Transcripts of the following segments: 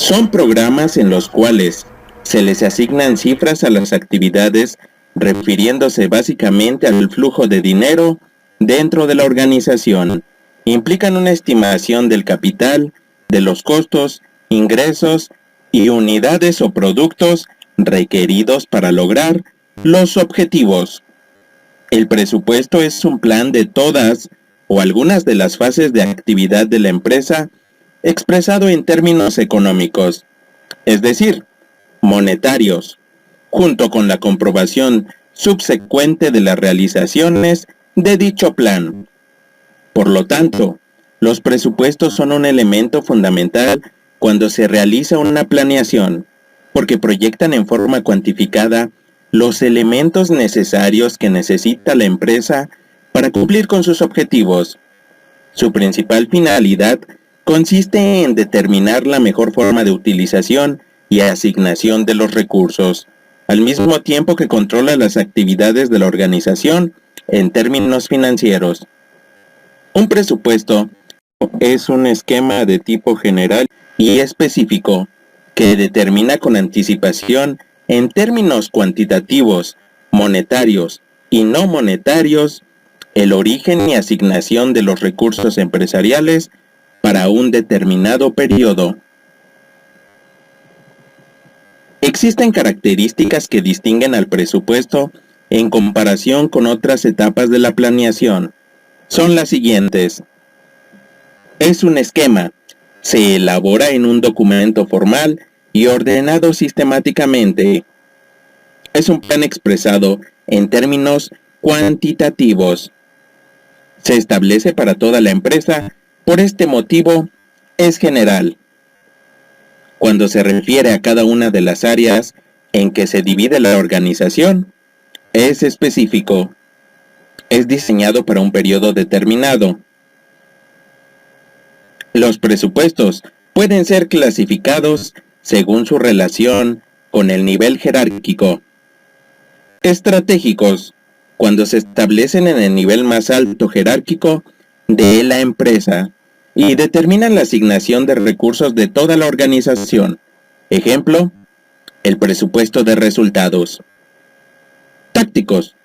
Son programas en los cuales se les asignan cifras a las actividades refiriéndose básicamente al flujo de dinero dentro de la organización. Implican una estimación del capital, de los costos, ingresos y unidades o productos requeridos para lograr los objetivos. El presupuesto es un plan de todas o algunas de las fases de actividad de la empresa expresado en términos económicos, es decir, monetarios, junto con la comprobación subsecuente de las realizaciones de dicho plan. Por lo tanto, los presupuestos son un elemento fundamental cuando se realiza una planeación, porque proyectan en forma cuantificada los elementos necesarios que necesita la empresa para cumplir con sus objetivos. Su principal finalidad consiste en determinar la mejor forma de utilización y asignación de los recursos, al mismo tiempo que controla las actividades de la organización en términos financieros. Un presupuesto es un esquema de tipo general y específico que determina con anticipación en términos cuantitativos, monetarios y no monetarios el origen y asignación de los recursos empresariales para un determinado periodo. Existen características que distinguen al presupuesto en comparación con otras etapas de la planeación. Son las siguientes. Es un esquema. Se elabora en un documento formal y ordenado sistemáticamente. Es un plan expresado en términos cuantitativos. Se establece para toda la empresa, por este motivo, es general. Cuando se refiere a cada una de las áreas en que se divide la organización, es específico. Es diseñado para un periodo determinado. Los presupuestos pueden ser clasificados según su relación con el nivel jerárquico. Estratégicos, cuando se establecen en el nivel más alto jerárquico de la empresa y determinan la asignación de recursos de toda la organización. Ejemplo, el presupuesto de resultados. Tácticos,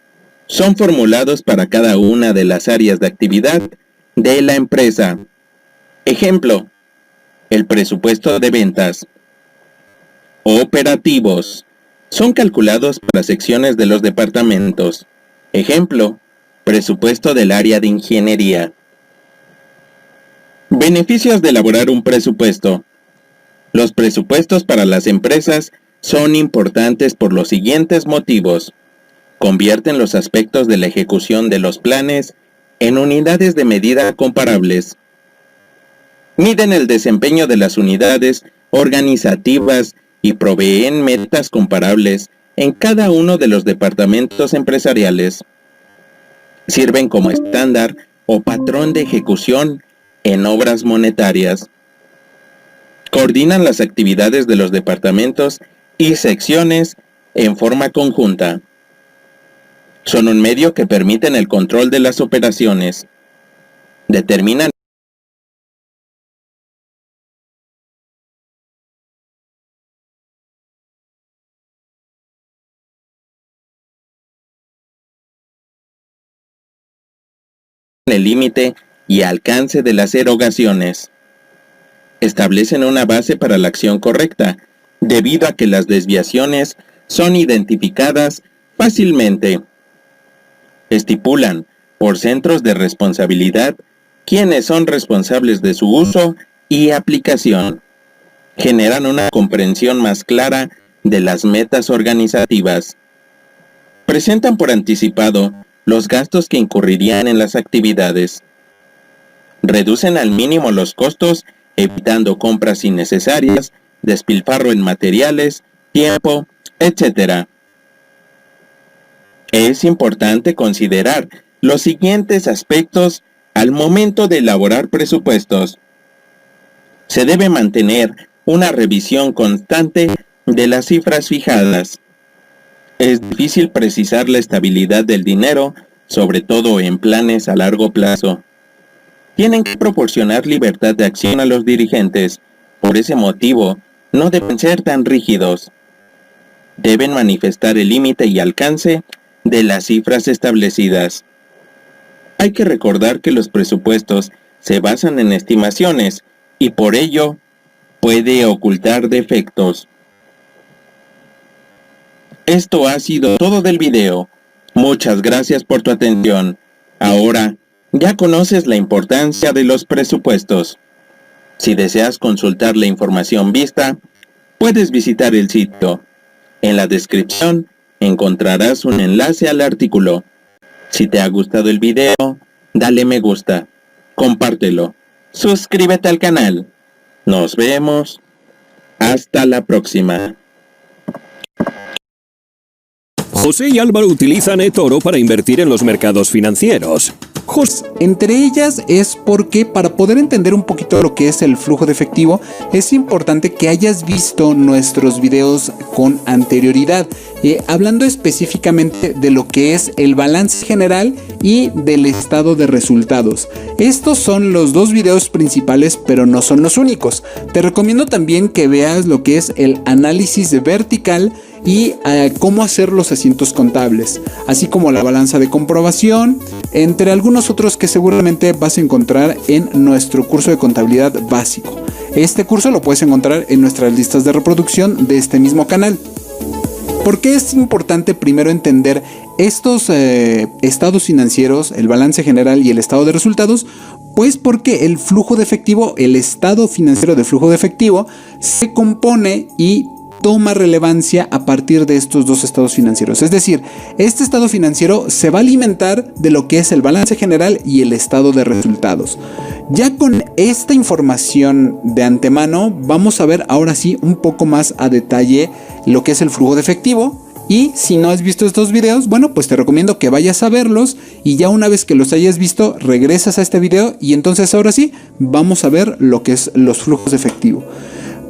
son formulados para cada una de las áreas de actividad de la empresa. Ejemplo, el presupuesto de ventas. Operativos, son calculados para secciones de los departamentos. Ejemplo, presupuesto del área de ingeniería. Beneficios de elaborar un presupuesto. Los presupuestos para las empresas son importantes por los siguientes motivos. Convierten los aspectos de la ejecución de los planes en unidades de medida comparables. Miden el desempeño de las unidades organizativas y proveen metas comparables en cada uno de los departamentos empresariales. Sirven como estándar o patrón de ejecución en obras monetarias. Coordinan las actividades de los departamentos y secciones en forma conjunta. Son un medio que permiten el control de las operaciones. Determinan el límite y alcance de las erogaciones. Establecen una base para la acción correcta, debido a que las desviaciones son identificadas fácilmente. Estipulan, por centros de responsabilidad, quiénes son responsables de su uso y aplicación. Generan una comprensión más clara de las metas organizativas. Presentan por anticipado los gastos que incurrirían en las actividades. Reducen al mínimo los costos, evitando compras innecesarias, despilfarro en materiales, tiempo, etc. Es importante considerar los siguientes aspectos al momento de elaborar presupuestos. Se debe mantener una revisión constante de las cifras fijadas. Es difícil precisar la estabilidad del dinero, sobre todo en planes a largo plazo. Tienen que proporcionar libertad de acción a los dirigentes. Por ese motivo, no deben ser tan rígidos. Deben manifestar el límite y alcance de las cifras establecidas. Hay que recordar que los presupuestos se basan en estimaciones y por ello puede ocultar defectos. Esto ha sido todo del video. Muchas gracias por tu atención. Ahora ya conoces la importancia de los presupuestos. Si deseas consultar la información vista, puedes visitar el sitio. En la descripción encontrarás un enlace al artículo. Si te ha gustado el video, dale me gusta, compártelo, suscríbete al canal. Nos vemos. Hasta la próxima. José y Álvaro utilizan eToro para invertir en los mercados financieros. Entre ellas es porque para poder entender un poquito lo que es el flujo de efectivo, es importante que hayas visto nuestros videos con anterioridad, hablando específicamente de lo que es el balance general y del estado de resultados. Estos son los dos videos principales, pero no son los únicos. Te recomiendo también que veas lo que es el análisis vertical y cómo hacer los asientos contables, así como la balanza de comprobación, entre algunos otros que seguramente vas a encontrar en nuestro curso de contabilidad básico. Este curso lo puedes encontrar en nuestras listas de reproducción de este mismo canal. ¿Por qué es importante primero entender estos estados financieros, el balance general y el estado de resultados? Pues porque el flujo de efectivo, el estado financiero de flujo de efectivo, se compone y toma relevancia a partir de estos dos estados financieros. Es decir, este estado financiero se va a alimentar de lo que es el balance general y el estado de resultados. Ya con esta información de antemano, vamos a ver ahora sí un poco más a detalle lo que es el flujo de efectivo. Y si no has visto estos videos, bueno, pues te recomiendo que vayas a verlos y ya una vez que los hayas visto, regresas a este video y entonces ahora sí, vamos a ver lo que es los flujos de efectivo.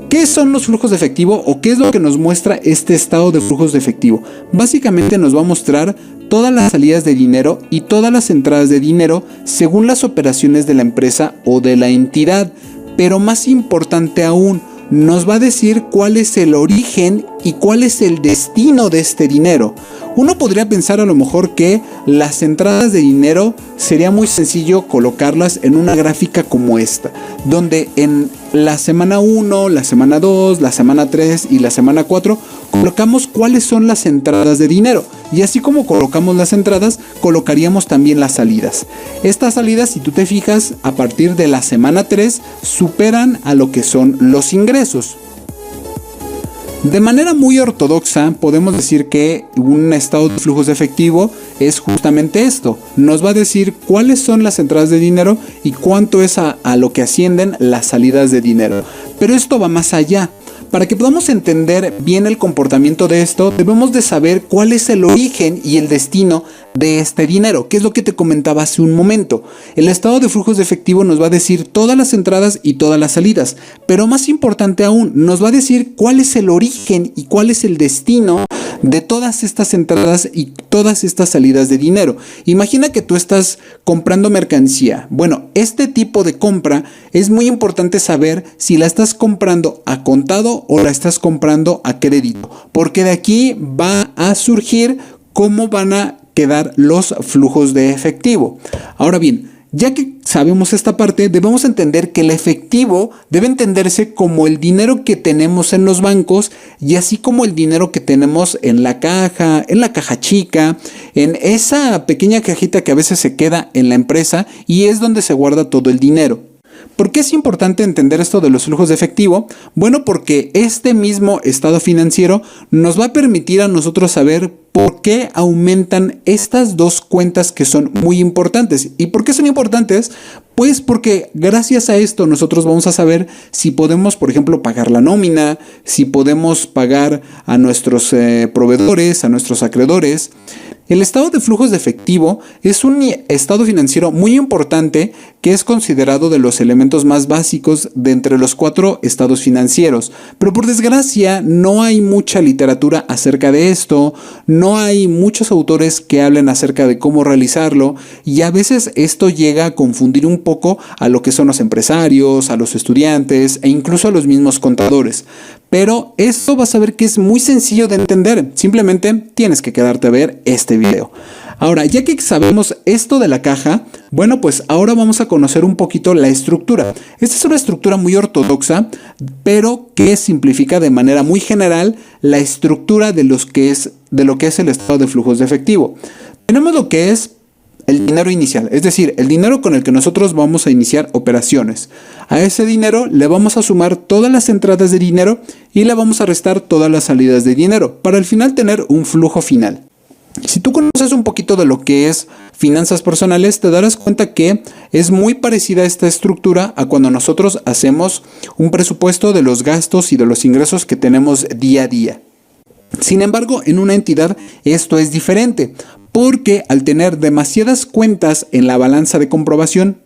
¿Qué son los flujos de efectivo o qué es lo que nos muestra este estado de flujos de efectivo? Básicamente nos va a mostrar todas las salidas de dinero y todas las entradas de dinero según las operaciones de la empresa o de la entidad, pero más importante aún, nos va a decir cuál es el origen y cuál es el destino de este dinero. Uno podría pensar a lo mejor que las entradas de dinero sería muy sencillo colocarlas en una gráfica como esta, donde en la semana 1, la semana 2, la semana 3 y la semana 4 colocamos cuáles son las entradas de dinero. Y así como colocamos las entradas, colocaríamos también las salidas. Estas salidas, si tú te fijas, a partir de la semana 3 superan a lo que son los ingresos. De manera muy ortodoxa, podemos decir que un estado de flujos de efectivo es justamente esto. Nos va a decir cuáles son las entradas de dinero y cuánto es a lo que ascienden las salidas de dinero. Pero esto va más allá. Para que podamos entender bien el comportamiento de esto, debemos de saber cuál es el origen y el destino de este dinero, que es lo que te comentaba hace un momento. El estado de flujos de efectivo nos va a decir todas las entradas y todas las salidas, pero más importante aún, nos va a decir cuál es el origen y cuál es el destino de todas estas entradas y todas estas salidas de dinero. Imagina que tú estás comprando mercancía. Bueno, este tipo de compra es muy importante saber si la estás comprando a contado o la estás comprando a crédito, porque de aquí va a surgir cómo van a quedar los flujos de efectivo. Ahora bien, ya que sabemos esta parte, debemos entender que el efectivo debe entenderse como el dinero que tenemos en los bancos y así como el dinero que tenemos en la caja chica, en esa pequeña cajita que a veces se queda en la empresa y es donde se guarda todo el dinero. ¿Por qué es importante entender esto de los flujos de efectivo? Bueno, porque este mismo estado financiero nos va a permitir a nosotros saber por qué aumentan estas dos cuentas que son muy importantes. ¿Y por qué son importantes? Pues porque gracias a esto nosotros vamos a saber si podemos, por ejemplo, pagar la nómina, si podemos pagar a nuestros proveedores, a nuestros acreedores. El estado de flujos de efectivo es un estado financiero muy importante que es considerado de los elementos más básicos de entre los 4 estados financieros. Pero por desgracia no hay mucha literatura acerca de esto, no hay muchos autores que hablen acerca de cómo realizarlo y a veces esto llega a confundir un poco a lo que son los empresarios, a los estudiantes e incluso a los mismos contadores. Pero esto vas a ver que es muy sencillo de entender, simplemente tienes que quedarte a ver este video. Ahora, ya que sabemos esto de la caja, bueno, pues ahora vamos a conocer un poquito la estructura. Esta es una estructura muy ortodoxa, pero que simplifica de manera muy general la estructura de lo que es el estado de flujos de efectivo. Tenemos lo que es el dinero inicial, es decir, el dinero con el que nosotros vamos a iniciar operaciones. A ese dinero le vamos a sumar todas las entradas de dinero y le vamos a restar todas las salidas de dinero para al final tener un flujo final. Si tú conoces un poquito de lo que es finanzas personales, te darás cuenta que es muy parecida esta estructura a cuando nosotros hacemos un presupuesto de los gastos y de los ingresos que tenemos día a día. Sin embargo, en una entidad esto es diferente, porque al tener demasiadas cuentas en la balanza de comprobación,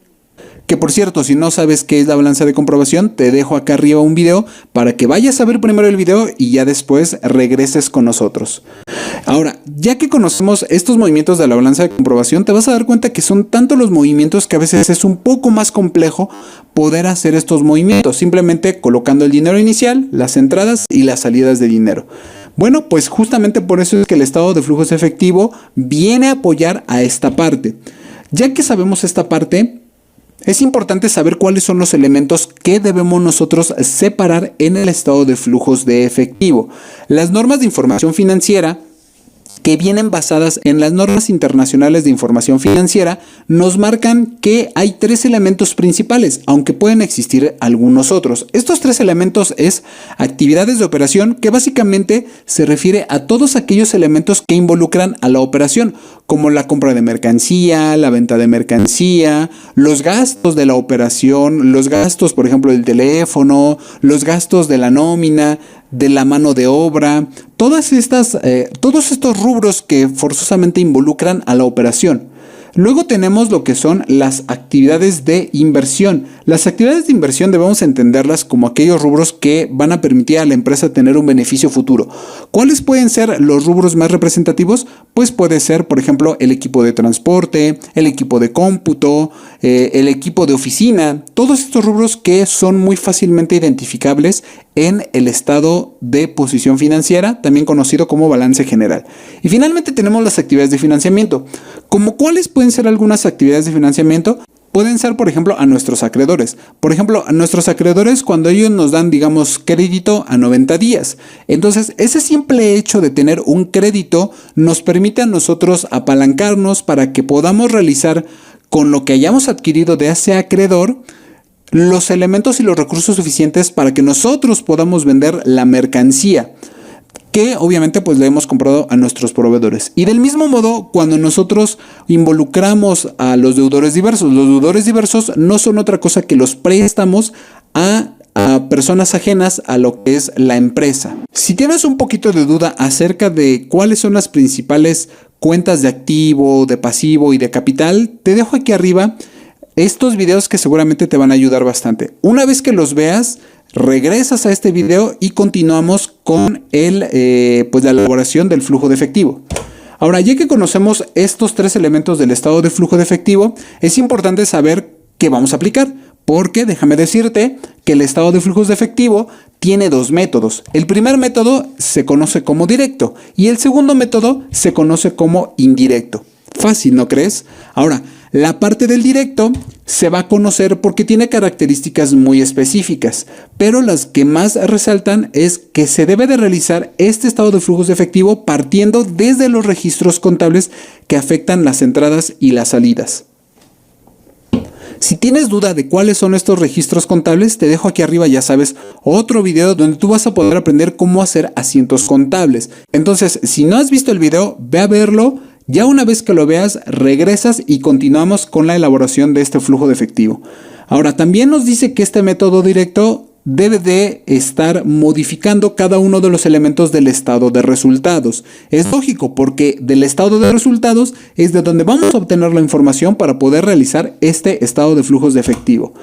que por cierto, si no sabes qué es la balanza de comprobación, te dejo acá arriba un video para que vayas a ver primero el video y ya después regreses con nosotros. Ahora, ya que conocemos estos movimientos de la balanza de comprobación, te vas a dar cuenta que son tanto los movimientos que a veces es un poco más complejo poder hacer estos movimientos, simplemente colocando el dinero inicial, las entradas y las salidas de dinero. Bueno, pues justamente por eso es que el estado de flujos de efectivo viene a apoyar a esta parte. Ya que sabemos esta parte, es importante saber cuáles son los elementos que debemos nosotros separar en el estado de flujos de efectivo. Las normas de información financiera, que vienen basadas en las normas internacionales de información financiera, nos marcan que hay 3 elementos principales, aunque pueden existir algunos otros. Estos 3 elementos es actividades de operación, que básicamente se refiere a todos aquellos elementos que involucran a la operación, como la compra de mercancía, la venta de mercancía, los gastos de la operación, los gastos, por ejemplo, del teléfono, los gastos de la nómina, de la mano de obra, todos estos rubros que forzosamente involucran a la operación. Luego tenemos lo que son las actividades de inversión. Las actividades de inversión debemos entenderlas como aquellos rubros que van a permitir a la empresa tener un beneficio futuro. ¿Cuáles pueden ser los rubros más representativos? Pues puede ser, por ejemplo, el equipo de transporte, el equipo de cómputo, el equipo de oficina. Todos estos rubros que son muy fácilmente identificables en el estado de posición financiera, también conocido como balance general. Y finalmente tenemos las actividades de financiamiento. ¿Como cuáles pueden ser algunas actividades de financiamiento? Pueden ser, por ejemplo, a nuestros acreedores. Por ejemplo, a nuestros acreedores cuando ellos nos dan, digamos, crédito a 90 días. Entonces, ese simple hecho de tener un crédito nos permite a nosotros apalancarnos para que podamos realizar con lo que hayamos adquirido de ese acreedor los elementos y los recursos suficientes para que nosotros podamos vender la mercancía que obviamente pues le hemos comprado a nuestros proveedores. Y del mismo modo, cuando nosotros involucramos a los deudores diversos no son otra cosa que los préstamos a personas ajenas a lo que es la empresa. Si tienes un poquito de duda acerca de cuáles son las principales cuentas de activo, de pasivo y de capital, te dejo aquí arriba estos videos que seguramente te van a ayudar bastante. Una vez que los veas, regresas a este video y continuamos con la elaboración del flujo de efectivo. Ahora, ya que conocemos estos 3 elementos del estado de flujo de efectivo, es importante saber qué vamos a aplicar, porque déjame decirte que el estado de flujos de efectivo tiene 2 métodos. El primer método se conoce como directo y el segundo método se conoce como indirecto. Fácil, ¿no crees? Ahora, la parte del directo se va a conocer porque tiene características muy específicas, pero las que más resaltan es que se debe de realizar este estado de flujos de efectivo partiendo desde los registros contables que afectan las entradas y las salidas. Si tienes duda de cuáles son estos registros contables, te dejo aquí arriba, ya sabes, otro video donde tú vas a poder aprender cómo hacer asientos contables. Entonces, si no has visto el video, ve a verlo. Ya una vez que lo veas, regresas y continuamos con la elaboración de este flujo de efectivo. Ahora, también nos dice que este método directo debe de estar modificando cada uno de los elementos del estado de resultados. Es lógico porque del estado de resultados es de donde vamos a obtener la información para poder realizar este estado de flujos de efectivo.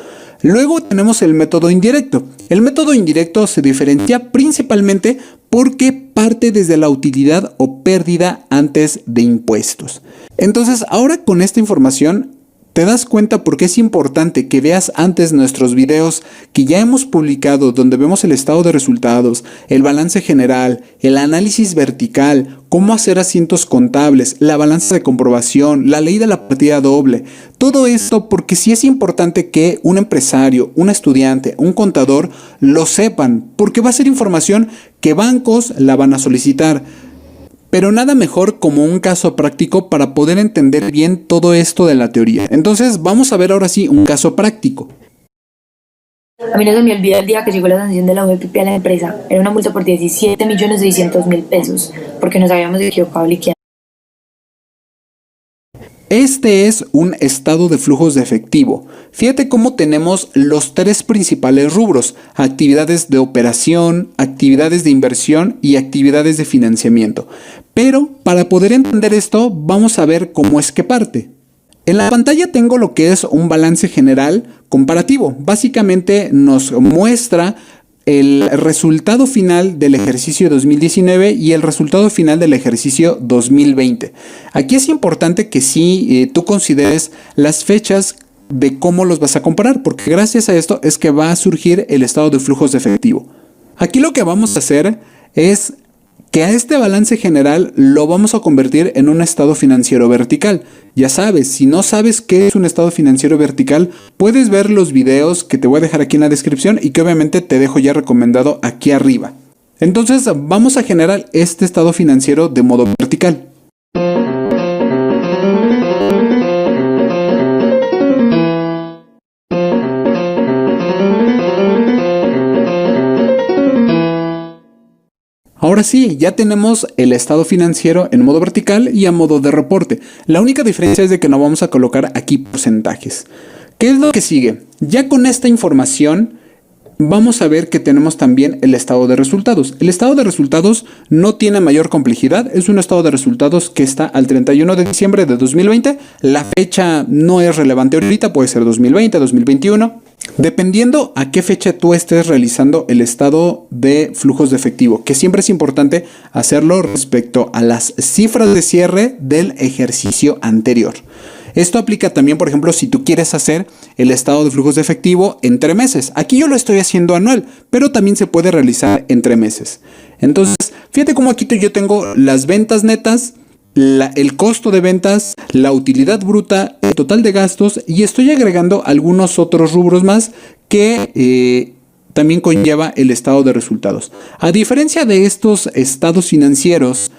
Luego tenemos el método indirecto. El método indirecto se diferencia principalmente porque parte desde la utilidad o pérdida antes de impuestos. Entonces, ahora con esta información ¿Te das cuenta por qué es importante que veas antes nuestros videos que ya hemos publicado, donde vemos el estado de resultados, el balance general, el análisis vertical, cómo hacer asientos contables, la balanza de comprobación, la ley de la partida doble? Todo esto porque sí es importante que un empresario, un estudiante, un contador lo sepan, porque va a ser información que bancos la van a solicitar. Pero nada mejor como un caso práctico para poder entender bien todo esto de la teoría. Entonces vamos a ver ahora sí un caso práctico. A mí no se me olvida el día que llegó la sanción de la UEPP a la empresa. Era una multa por 17.600.000 pesos, porque nos habíamos equivocado liquidando. Este es un estado de flujos de efectivo. Fíjate cómo tenemos los tres principales rubros: actividades de operación, actividades de inversión y actividades de financiamiento. Pero para poder entender esto, vamos a ver cómo es que parte. En la pantalla tengo lo que es un balance general comparativo. Básicamente nos muestra el resultado final del ejercicio 2019 y el resultado final del ejercicio 2020. Aquí es importante que sí tú consideres las fechas de cómo los vas a comparar, porque gracias a esto es que va a surgir el estado de flujos de efectivo. Aquí lo que vamos a hacer es que a este balance general lo vamos a convertir en un estado financiero vertical. Ya sabes, si no sabes qué es un estado financiero vertical, puedes ver los videos que te voy a dejar aquí en la descripción y que obviamente te dejo ya recomendado aquí arriba. Entonces vamos a generar este estado financiero de modo vertical. Ahora sí, ya tenemos el estado financiero en modo vertical y a modo de reporte. La única diferencia es de que no vamos a colocar aquí porcentajes. ¿Qué es lo que sigue? Ya con esta información vamos a ver que tenemos también el estado de resultados. El estado de resultados no tiene mayor complejidad, es un estado de resultados que está al 31 de diciembre de 2020. La fecha no es relevante ahorita, puede ser 2020, 2021. Dependiendo a qué fecha tú estés realizando el estado de flujos de efectivo, que siempre es importante hacerlo respecto a las cifras de cierre del ejercicio anterior. Esto aplica también, por ejemplo, si tú quieres hacer el estado de flujos de efectivo entre meses. Aquí yo lo estoy haciendo anual, pero también se puede realizar entre meses. Entonces, fíjate cómo aquí yo tengo las ventas netas, el costo de ventas, la utilidad bruta, el total de gastos, y estoy agregando algunos otros rubros más que también conlleva el estado de resultados. A diferencia de estos estados financieros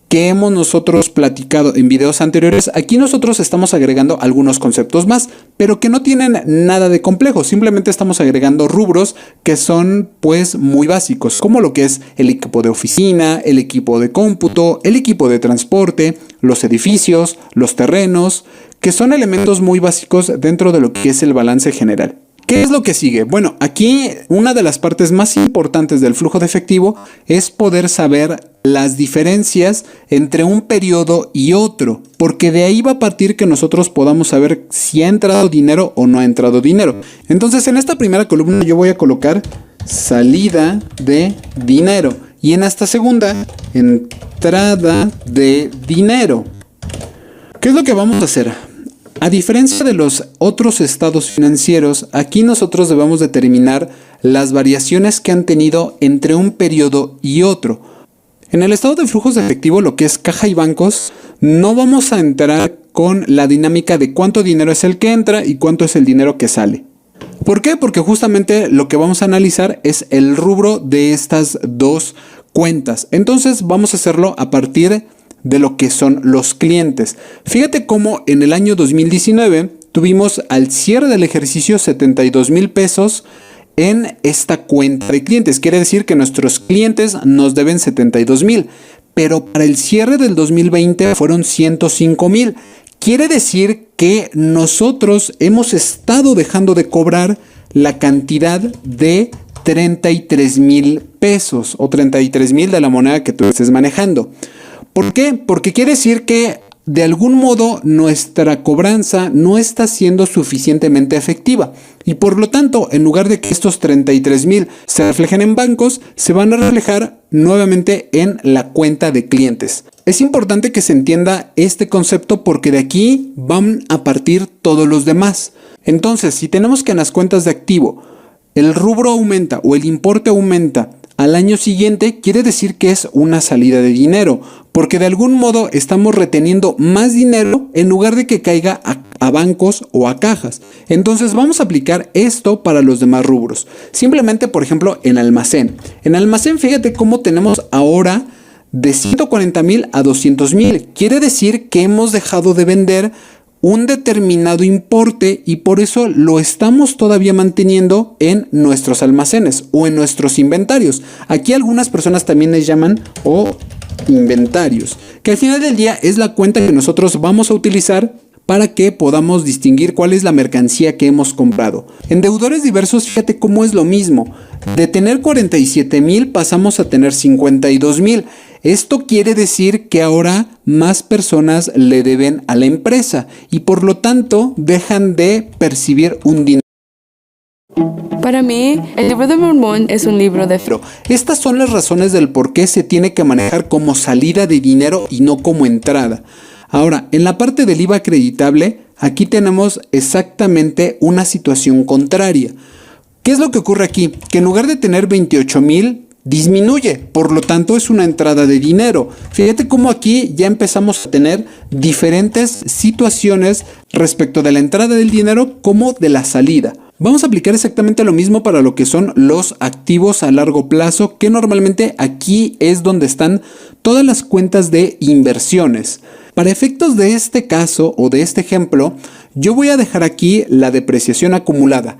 que hemos nosotros platicado en videos anteriores, aquí nosotros estamos agregando algunos conceptos más, pero que no tienen nada de complejo. Simplemente estamos agregando rubros que son pues muy básicos, como lo que es el equipo de oficina, el equipo de cómputo, el equipo de transporte, los edificios, los terrenos, que son elementos muy básicos dentro de lo que es el balance general. ¿Qué es lo que sigue? Bueno, aquí una de las partes más importantes del flujo de efectivo es poder saber las diferencias entre un periodo y otro, porque de ahí va a partir que nosotros podamos saber si ha entrado dinero o no ha entrado dinero. Entonces, en esta primera columna yo voy a colocar salida de dinero y en esta segunda, entrada de dinero. ¿Qué es lo que vamos a hacer? A diferencia de los otros estados financieros, aquí nosotros debemos determinar las variaciones que han tenido entre un periodo y otro. En el estado de flujos de efectivo, lo que es caja y bancos, no vamos a entrar con la dinámica de cuánto dinero es el que entra y cuánto es el dinero que sale. ¿Por qué? Porque justamente lo que vamos a analizar es el rubro de estas dos cuentas. Entonces vamos a hacerlo a partir de lo que son los clientes. Fíjate cómo en el año 2019 tuvimos al cierre del ejercicio 72,000 pesos en esta cuenta de clientes. Quiere decir que nuestros clientes nos deben 72,000, pero para el cierre del 2020 fueron 105,000. Quiere decir que nosotros hemos estado dejando de cobrar la cantidad de 33,000 pesos o 33,000 de la moneda que tú estés manejando. ¿Por qué? Porque quiere decir que de algún modo nuestra cobranza no está siendo suficientemente efectiva y por lo tanto, en lugar de que estos 33,000 se reflejen en bancos, se van a reflejar nuevamente en la cuenta de clientes. Es importante que se entienda este concepto porque de aquí van a partir todos los demás. Entonces, si tenemos que en las cuentas de activo el rubro aumenta o el importe aumenta al año siguiente, quiere decir que es una salida de dinero, porque de algún modo estamos reteniendo más dinero en lugar de que caiga a bancos o a cajas. Entonces vamos a aplicar esto para los demás rubros. Simplemente, por ejemplo, en almacén. En almacén, fíjate cómo tenemos ahora de 140,000 a 200,000. Quiere decir que hemos dejado de vender un determinado importe y por eso lo estamos todavía manteniendo en nuestros almacenes o en nuestros inventarios. Aquí algunas personas también les llaman inventarios, que al final del día es la cuenta que nosotros vamos a utilizar para que podamos distinguir cuál es la mercancía que hemos comprado. En deudores diversos, fíjate cómo es lo mismo. De tener 47,000 pasamos a tener 52,000. Esto quiere decir que ahora más personas le deben a la empresa y por lo tanto dejan de percibir un dinero. Para mí, el libro de Mormón es un libro de... Pero estas son las razones del por qué se tiene que manejar como salida de dinero y no como entrada. Ahora, en la parte del IVA acreditable, aquí tenemos exactamente una situación contraria. ¿Qué es lo que ocurre aquí? Que en lugar de tener 28,000, disminuye, por lo tanto es una entrada de dinero. Fíjate cómo aquí ya empezamos a tener diferentes situaciones respecto de la entrada del dinero como de la salida. Vamos a aplicar exactamente lo mismo para lo que son los activos a largo plazo, que normalmente aquí es donde están todas las cuentas de inversiones. Para efectos de este caso o de este ejemplo, yo voy a dejar aquí la depreciación acumulada,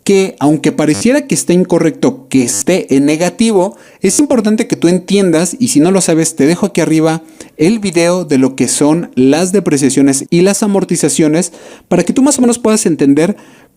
que aunque pareciera que esté incorrecto que esté en negativo, es importante que tú entiendas, y si no lo sabes, te dejo aquí arriba el video de lo que son las depreciaciones y las amortizaciones para que tú más o menos puedas entender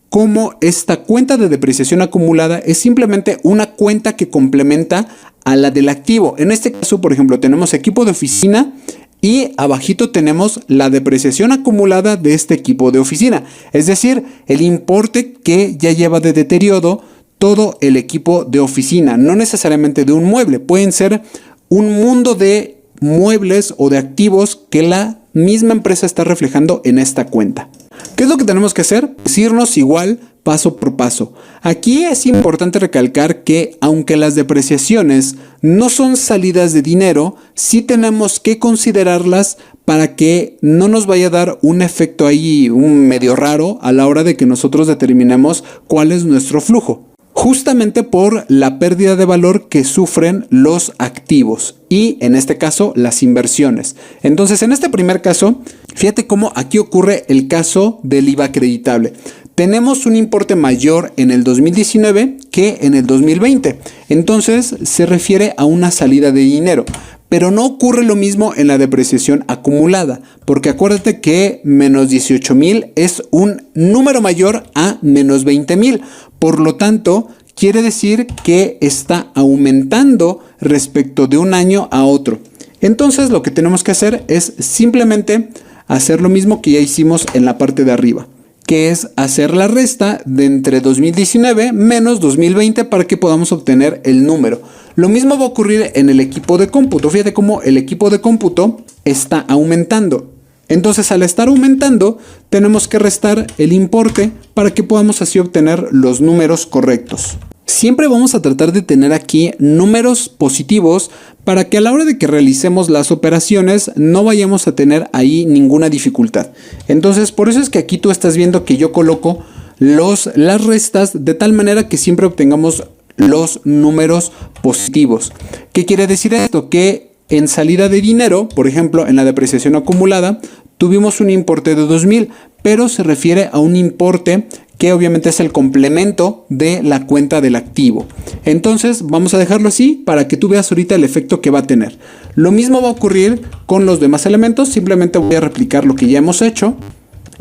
cómo esta cuenta de depreciación acumulada es simplemente una cuenta que complementa a la del activo. En este caso, por ejemplo, tenemos equipo de oficina y abajito tenemos la depreciación acumulada de este equipo de oficina, es decir, el importe que ya lleva de deterioro todo el equipo de oficina, no necesariamente de un mueble, pueden ser un mundo de muebles o de activos que la misma empresa está reflejando en esta cuenta. ¿Qué es lo que tenemos que hacer? Pues irnos igual paso por paso. Aquí es importante recalcar que aunque las depreciaciones no son salidas de dinero, sí tenemos que considerarlas para que no nos vaya a dar un efecto ahí un medio raro a la hora de que nosotros determinemos cuál es nuestro flujo. Justamente por la pérdida de valor que sufren los activos y en este caso las inversiones. Entonces en este primer caso, fíjate cómo aquí ocurre el caso del IVA acreditable. Tenemos un importe mayor en el 2019 que en el 2020. Entonces se refiere a una salida de dinero. Pero no ocurre lo mismo en la depreciación acumulada, porque acuérdate que menos 18,000 es un número mayor a menos 20,000. Por lo tanto, quiere decir que está aumentando respecto de un año a otro. Entonces, lo que tenemos que hacer es simplemente hacer lo mismo que ya hicimos en la parte de arriba, que es hacer la resta de entre 2019 menos 2020 para que podamos obtener el número. Lo mismo va a ocurrir en el equipo de cómputo. Fíjate cómo el equipo de cómputo está aumentando. Entonces, al estar aumentando, tenemos que restar el importe para que podamos así obtener los números correctos. Siempre vamos a tratar de tener aquí números positivos para que a la hora de que realicemos las operaciones no vayamos a tener ahí ninguna dificultad. Entonces, por eso es que aquí tú estás viendo que yo coloco las restas de tal manera que siempre obtengamos los números positivos. ¿Qué quiere decir esto? Que en salida de dinero, por ejemplo, en la depreciación acumulada, tuvimos un importe de 2,000, pero se refiere a un importe que obviamente es el complemento de la cuenta del activo. Entonces vamos a dejarlo así para que tú veas ahorita el efecto que va a tener. Lo mismo va a ocurrir con los demás elementos, simplemente voy a replicar lo que ya hemos hecho.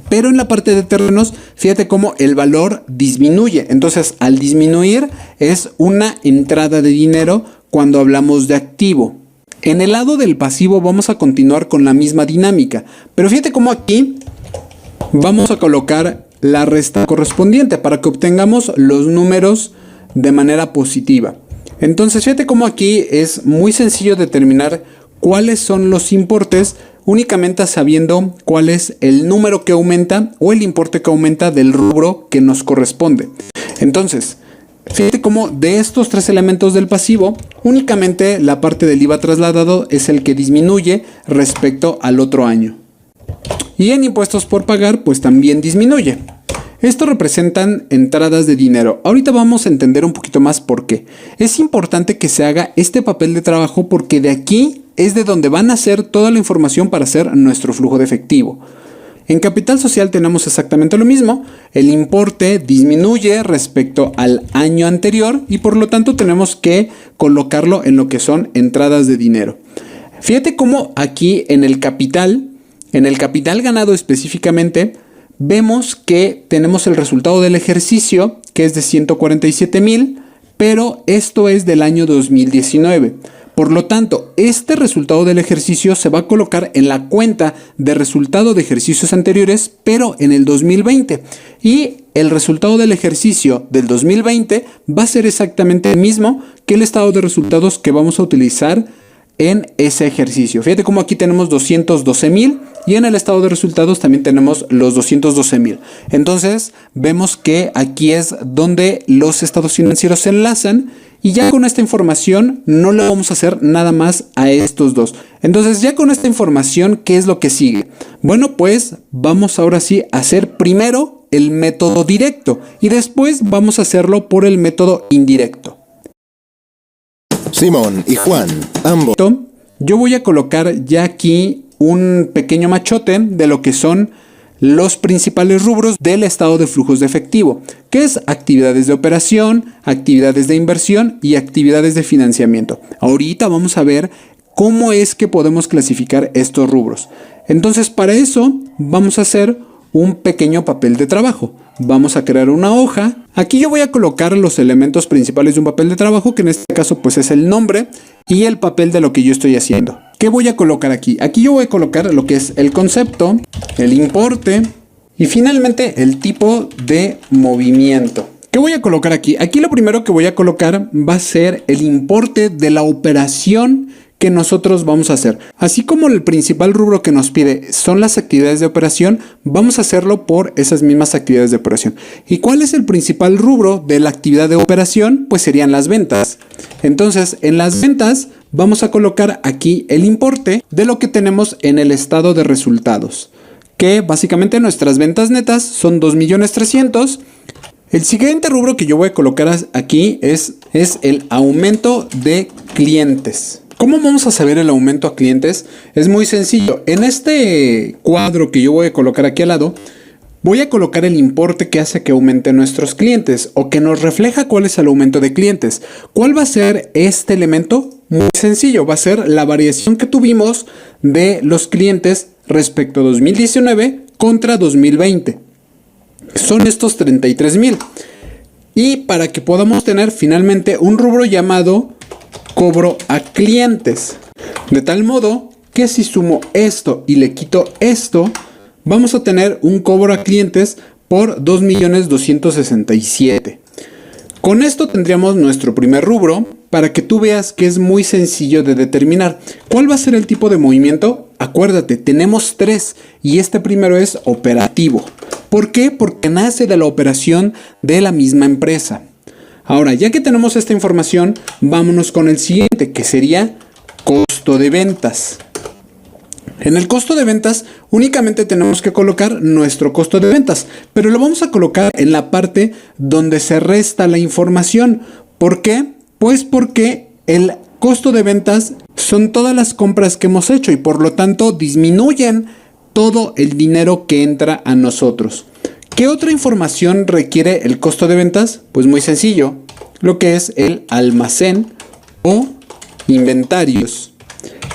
Pero en la parte de terrenos, fíjate cómo el valor disminuye. Entonces, al disminuir es una entrada de dinero cuando hablamos de activo. En el lado del pasivo vamos a continuar con la misma dinámica. Pero fíjate cómo aquí vamos a colocar la resta correspondiente para que obtengamos los números de manera positiva. Entonces fíjate cómo aquí es muy sencillo determinar cuáles son los importes únicamente sabiendo cuál es el número que aumenta o el importe que aumenta del rubro que nos corresponde. Entonces, fíjate cómo de estos tres elementos del pasivo, únicamente la parte del IVA trasladado es el que disminuye respecto al otro año. Y en impuestos por pagar, pues también disminuye. Esto representan entradas de dinero. Ahorita vamos a entender un poquito más por qué. Es importante que se haga este papel de trabajo porque de aquí es de donde van a hacer toda la información para hacer nuestro flujo de efectivo. En capital social tenemos exactamente lo mismo. El importe disminuye respecto al año anterior y por lo tanto tenemos que colocarlo en lo que son entradas de dinero. Fíjate cómo aquí en el capital ganado específicamente, vemos que tenemos el resultado del ejercicio, que es de 147,000, pero esto es del año 2019. Por lo tanto, este resultado del ejercicio se va a colocar en la cuenta de resultado de ejercicios anteriores, pero en el 2020. Y el resultado del ejercicio del 2020 va a ser exactamente el mismo que el estado de resultados que vamos a utilizar en ese ejercicio. Fíjate cómo aquí tenemos 212,000 y en el estado de resultados también tenemos los 212,000. Entonces vemos que aquí es donde los estados financieros se enlazan y ya con esta información no le vamos a hacer nada más a estos dos. Entonces ya con esta información, ¿qué es lo que sigue? Bueno, pues vamos ahora sí a hacer primero el método directo y después vamos a hacerlo por el método indirecto. Simón y Juan, ambos. Yo voy a colocar ya aquí un pequeño machote de lo que son los principales rubros del estado de flujos de efectivo, que es actividades de operación, actividades de inversión y actividades de financiamiento. Ahorita vamos a ver cómo es que podemos clasificar estos rubros. Entonces, para eso vamos a hacer un pequeño papel de trabajo. Vamos a crear una hoja. Aquí yo voy a colocar los elementos principales de un papel de trabajo, que en este caso pues es el nombre y el papel de lo que yo estoy haciendo. ¿Qué voy a colocar aquí? Aquí yo voy a colocar lo que es el concepto, el importe y finalmente el tipo de movimiento. ¿Qué voy a colocar aquí? Aquí lo primero que voy a colocar va a ser el importe de la operación que nosotros vamos a hacer. Así como el principal rubro que nos pide son las actividades de operación, vamos a hacerlo por esas mismas actividades de operación. ¿Y cuál es el principal rubro de la actividad de operación? Pues serían las ventas. Entonces, en las ventas vamos a colocar aquí el importe de lo que tenemos en el estado de resultados, que básicamente nuestras ventas netas son 2,300,000. El siguiente rubro que yo voy a colocar aquí es el aumento de clientes. ¿Cómo vamos a saber el aumento a clientes? Es muy sencillo. En este cuadro que yo voy a colocar aquí al lado, voy a colocar el importe que hace que aumenten nuestros clientes o que nos refleja cuál es el aumento de clientes. ¿Cuál va a ser este elemento? Muy sencillo, va a ser la variación que tuvimos de los clientes respecto a 2019 contra 2020. Son estos 33,000. Y para que podamos tener finalmente un rubro llamado cobro a clientes, de tal modo que si sumo esto y le quito esto, vamos a tener un cobro a clientes por 2,267,000. Con esto tendríamos nuestro primer rubro para que tú veas que es muy sencillo de determinar. ¿Cuál va a ser el tipo de movimiento? Acuérdate, tenemos tres y este primero es operativo. ¿Por qué? Porque nace de la operación de la misma empresa. Ahora, ya que tenemos esta información, vámonos con el siguiente, que sería costo de ventas. En el costo de ventas únicamente tenemos que colocar nuestro costo de ventas, pero lo vamos a colocar en la parte donde se resta la información. ¿Por qué? Pues porque el costo de ventas son todas las compras que hemos hecho y por lo tanto disminuyen todo el dinero que entra a nosotros. ¿Qué otra información requiere el costo de ventas? Pues muy sencillo, lo que es el almacén o inventarios.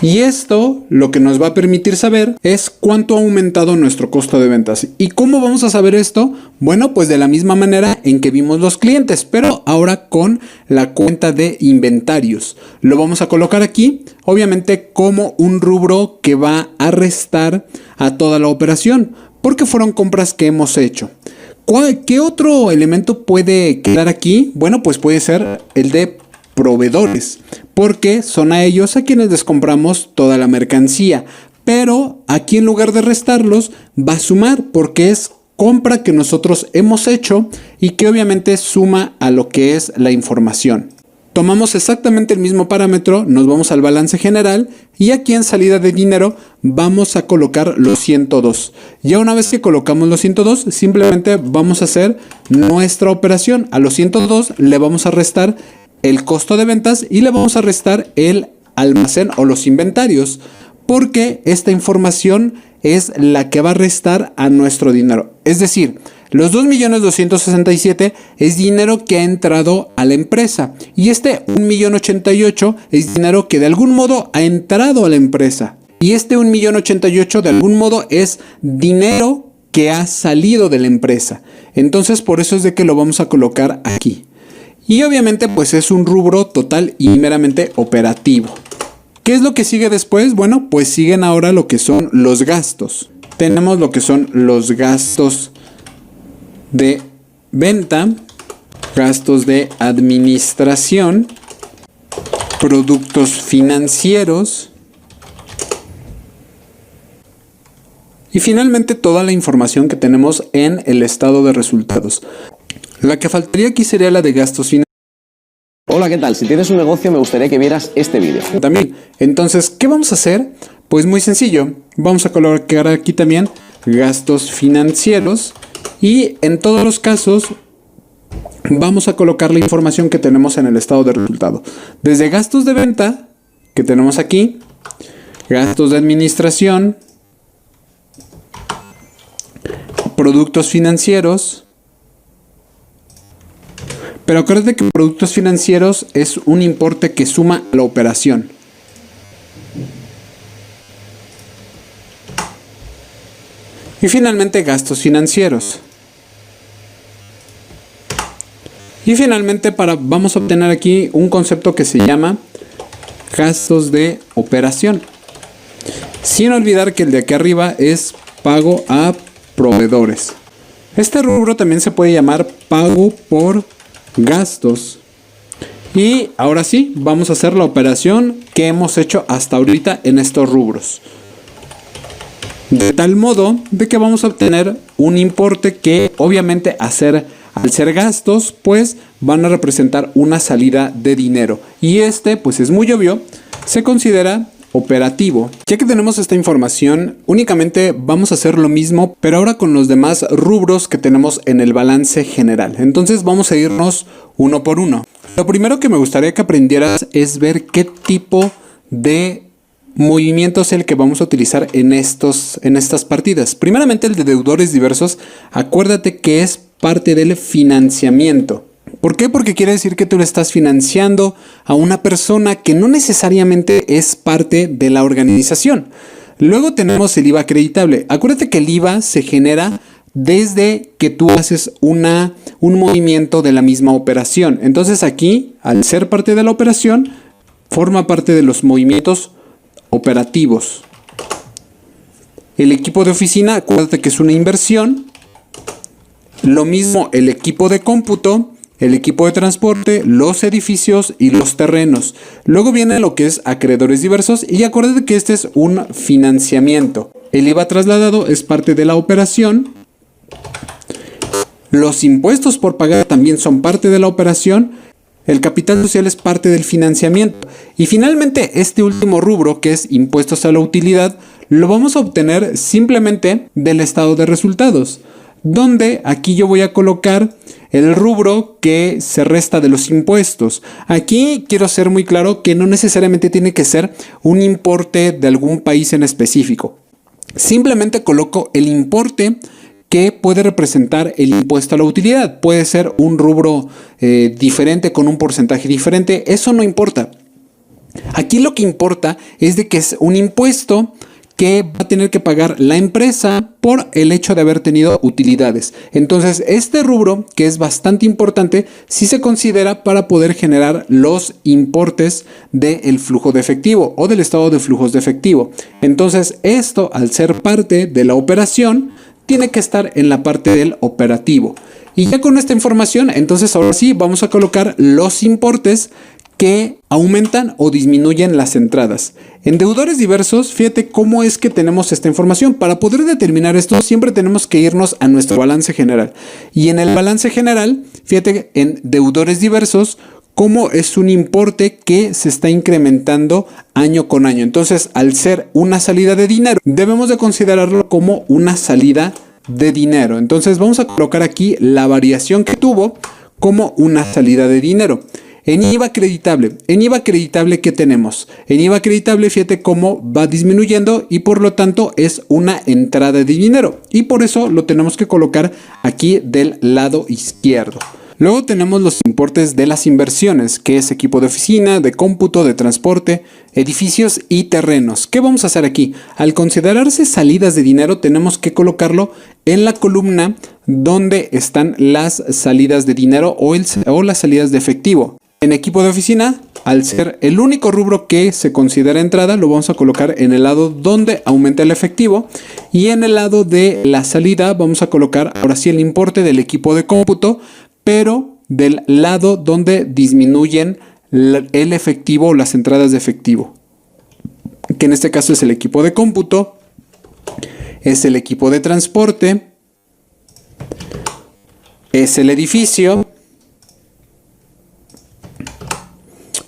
Y esto lo que nos va a permitir saber es cuánto ha aumentado nuestro costo de ventas. ¿Y cómo vamos a saber esto? Bueno, pues de la misma manera en que vimos los clientes, pero ahora con la cuenta de inventarios. Lo vamos a colocar aquí, obviamente como un rubro que va a restar a toda la operación, porque fueron compras que hemos hecho. ¿Qué otro elemento puede quedar aquí? Bueno, pues puede ser el de proveedores, porque son a ellos a quienes les compramos toda la mercancía. Pero aquí en lugar de restarlos va a sumar, porque es compra que nosotros hemos hecho y que obviamente suma a lo que es la información. Tomamos exactamente el mismo parámetro, nos vamos al balance general y aquí en salida de dinero vamos a colocar los 102. Ya una vez que colocamos los 102, simplemente vamos a hacer nuestra operación. A los 102 le vamos a restar el costo de ventas y le vamos a restar el almacén o los inventarios, porque esta información es la que va a restar a nuestro dinero. Es decir, los 2.267.000 es dinero que ha entrado a la empresa y este 1.088.000 es dinero que de algún modo ha entrado a la empresa. Y este 1.088.000 de algún modo es dinero que ha salido de la empresa. Entonces por eso es de que lo vamos a colocar aquí. Y obviamente pues es un rubro total y meramente operativo. ¿Qué es lo que sigue después? Bueno, pues siguen ahora lo que son los gastos. Tenemos lo que son los gastos de venta, gastos de administración, productos financieros y finalmente toda la información que tenemos en el estado de resultados. La que faltaría aquí sería la de gastos financieros. Hola, ¿qué tal? Si tienes un negocio me gustaría que vieras este vídeo. También, entonces, ¿qué vamos a hacer? Pues muy sencillo, vamos a colocar aquí también gastos financieros y en todos los casos vamos a colocar la información que tenemos en el estado de resultado. Desde gastos de venta, que tenemos aquí, gastos de administración, productos financieros. Pero acuérdate que productos financieros es un importe que suma a la operación. Y finalmente gastos financieros. Y finalmente vamos a obtener aquí un concepto que se llama gastos de operación. Sin olvidar que el de aquí arriba es pago a proveedores. Este rubro también se puede llamar pago por gastos. Y ahora sí, vamos a hacer la operación que hemos hecho hasta ahorita en estos rubros. De tal modo de que vamos a obtener un importe que obviamente al ser gastos, pues van a representar una salida de dinero. Y este, pues es muy obvio, se considera operativo. Ya que tenemos esta información, únicamente vamos a hacer lo mismo, pero ahora con los demás rubros que tenemos en el balance general. Entonces vamos a irnos uno por uno. Lo primero que me gustaría que aprendieras es ver qué tipo de movimiento es el que vamos a utilizar en estas partidas. Primeramente el de deudores diversos, acuérdate que es parte del financiamiento. ¿Por qué? Porque quiere decir que tú le estás financiando a una persona que no necesariamente es parte de la organización. Luego tenemos el IVA acreditable. Acuérdate que el IVA se genera desde que tú haces un movimiento de la misma operación. Entonces aquí, al ser parte de la operación, forma parte de los movimientos operativos. El equipo de oficina, acuérdate que es una inversión. Lo mismo el equipo de cómputo, el equipo de transporte, los edificios y los terrenos. Luego viene lo que es acreedores diversos y acuérdate que este es un financiamiento. El IVA trasladado es parte de la operación. Los impuestos por pagar también son parte de la operación. El capital social es parte del financiamiento. Y finalmente este último rubro, que es impuestos a la utilidad, lo vamos a obtener simplemente del estado de resultados, donde aquí yo voy a colocar el rubro que se resta de los impuestos. Aquí quiero ser muy claro que no necesariamente tiene que ser un importe de algún país en específico. Simplemente coloco el importe que puede representar el impuesto a la utilidad. Puede ser un rubro diferente con un porcentaje diferente. Eso no importa. Aquí lo que importa es de que es un impuesto que va a tener que pagar la empresa por el hecho de haber tenido utilidades. Entonces, este rubro, que es bastante importante, sí se considera para poder generar los importes del flujo de efectivo o del estado de flujos de efectivo. Entonces, esto, al ser parte de la operación, tiene que estar en la parte del operativo. Y ya con esta información, entonces ahora sí vamos a colocar los importes que aumentan o disminuyen las entradas. En deudores diversos, fíjate cómo es que tenemos esta información. Para poder determinar esto, siempre tenemos que irnos a nuestro balance general. Y en el balance general, fíjate en deudores diversos, cómo es un importe que se está incrementando año con año. Entonces, al ser una salida de dinero, debemos de considerarlo como una salida de dinero. Entonces, vamos a colocar aquí la variación que tuvo como una salida de dinero. En IVA acreditable, ¿qué tenemos? En IVA acreditable, fíjate cómo va disminuyendo y por lo tanto es una entrada de dinero. Y por eso lo tenemos que colocar aquí del lado izquierdo. Luego tenemos los importes de las inversiones, que es equipo de oficina, de cómputo, de transporte, edificios y terrenos. ¿Qué vamos a hacer aquí? Al considerarse salidas de dinero, tenemos que colocarlo en la columna donde están las salidas de dinero o las salidas de efectivo. En equipo de oficina, al ser el único rubro que se considera entrada, lo vamos a colocar en el lado donde aumenta el efectivo. Y en el lado de la salida vamos a colocar ahora sí el importe del equipo de cómputo, pero del lado donde disminuyen el efectivo o las entradas de efectivo. Que en este caso es el equipo de cómputo, es el equipo de transporte, es el edificio.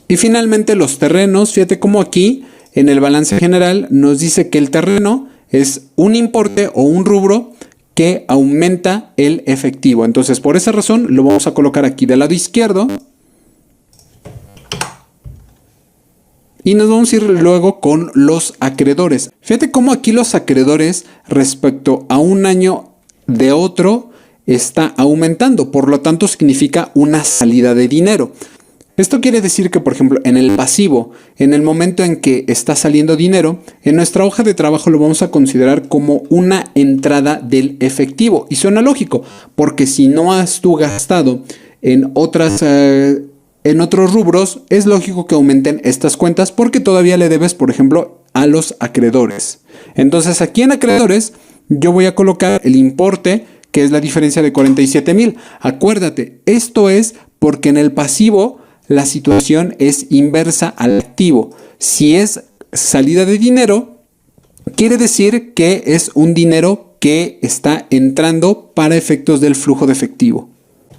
Y finalmente los terrenos, fíjate cómo aquí en el balance general nos dice que el terreno es un importe o un rubro que aumenta el efectivo. Entonces por esa razón lo vamos a colocar aquí del lado izquierdo. Y nos vamos a ir luego con los acreedores. Fíjate cómo aquí los acreedores respecto a un año de otro está aumentando. Por lo tanto significa una salida de dinero. Esto quiere decir que, por ejemplo, en el pasivo, en el momento en que está saliendo dinero, en nuestra hoja de trabajo lo vamos a considerar como una entrada del efectivo. Y suena lógico, porque si no has tú gastado en otros rubros, es lógico que aumenten estas cuentas porque todavía le debes, por ejemplo, a los acreedores. Entonces, aquí en acreedores, yo voy a colocar el importe, que es la diferencia de 47,000. Acuérdate, esto es porque en el pasivo la situación es inversa al activo. Si es salida de dinero, quiere decir que es un dinero que está entrando para efectos del flujo de efectivo.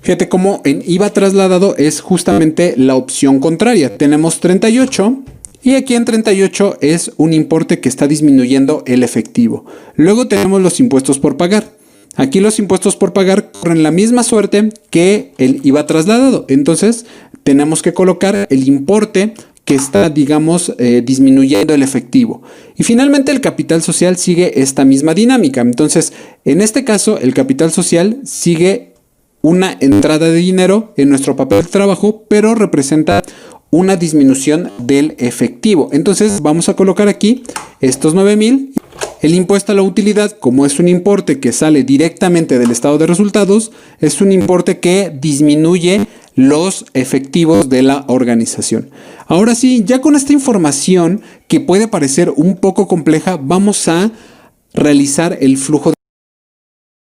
Fíjate cómo en IVA trasladado es justamente la opción contraria. Tenemos 38 y aquí en 38 es un importe que está disminuyendo el efectivo. Luego tenemos los impuestos por pagar. Aquí los impuestos por pagar corren la misma suerte que el IVA trasladado. Entonces tenemos que colocar el importe que está, digamos, disminuyendo el efectivo. Y finalmente el capital social sigue esta misma dinámica. Entonces, en este caso, el capital social sigue una entrada de dinero en nuestro papel de trabajo, pero representa una disminución del efectivo. Entonces vamos a colocar aquí estos 9,000. El impuesto a la utilidad, como es un importe que sale directamente del estado de resultados, es un importe que disminuye los efectivos de la organización. Ahora sí, ya con esta información que puede parecer un poco compleja, vamos a realizar el flujo.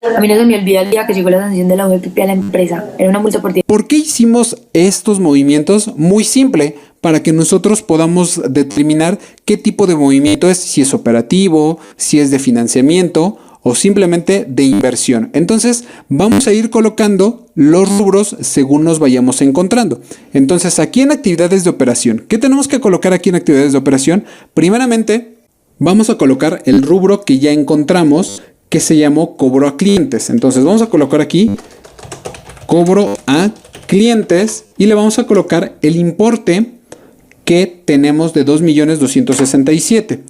A mí no se me olvida el día que llegó la sanción de la UEPP a la empresa. Era una multa por 10. ¿Por qué hicimos estos movimientos? Muy simple, para que nosotros podamos determinar qué tipo de movimiento es, si es operativo, si es de financiamiento o simplemente de inversión. Entonces vamos a ir colocando los rubros según nos vayamos encontrando. Entonces aquí en actividades de operación, ¿qué tenemos que colocar aquí en actividades de operación? Primeramente vamos a colocar el rubro que ya encontramos, que se llamó cobro a clientes. Entonces vamos a colocar aquí cobro a clientes y le vamos a colocar el importe que tenemos de 2,267,000.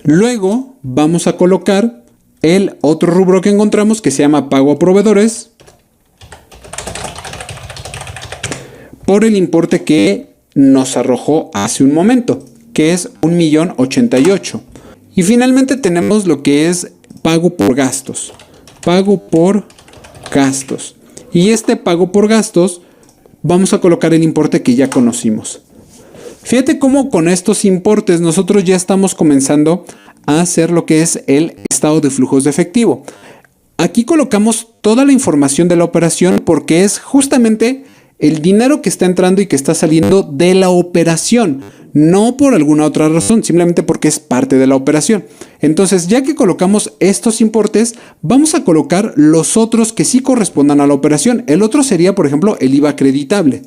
Luego vamos a colocar el otro rubro que encontramos que se llama pago a proveedores por el importe que nos arrojó hace un momento, que es 1,088,000. Y finalmente tenemos lo que es pago por gastos. Pago por gastos. Y este pago por gastos vamos a colocar el importe que ya conocimos. Fíjate cómo con estos importes nosotros ya estamos comenzando a hacer lo que es el estado de flujos de efectivo. Aquí colocamos toda la información de la operación porque es justamente el dinero que está entrando y que está saliendo de la operación, no por alguna otra razón, simplemente porque es parte de la operación. Entonces, ya que colocamos estos importes, vamos a colocar los otros que sí correspondan a la operación. El otro sería, por ejemplo, el IVA acreditable.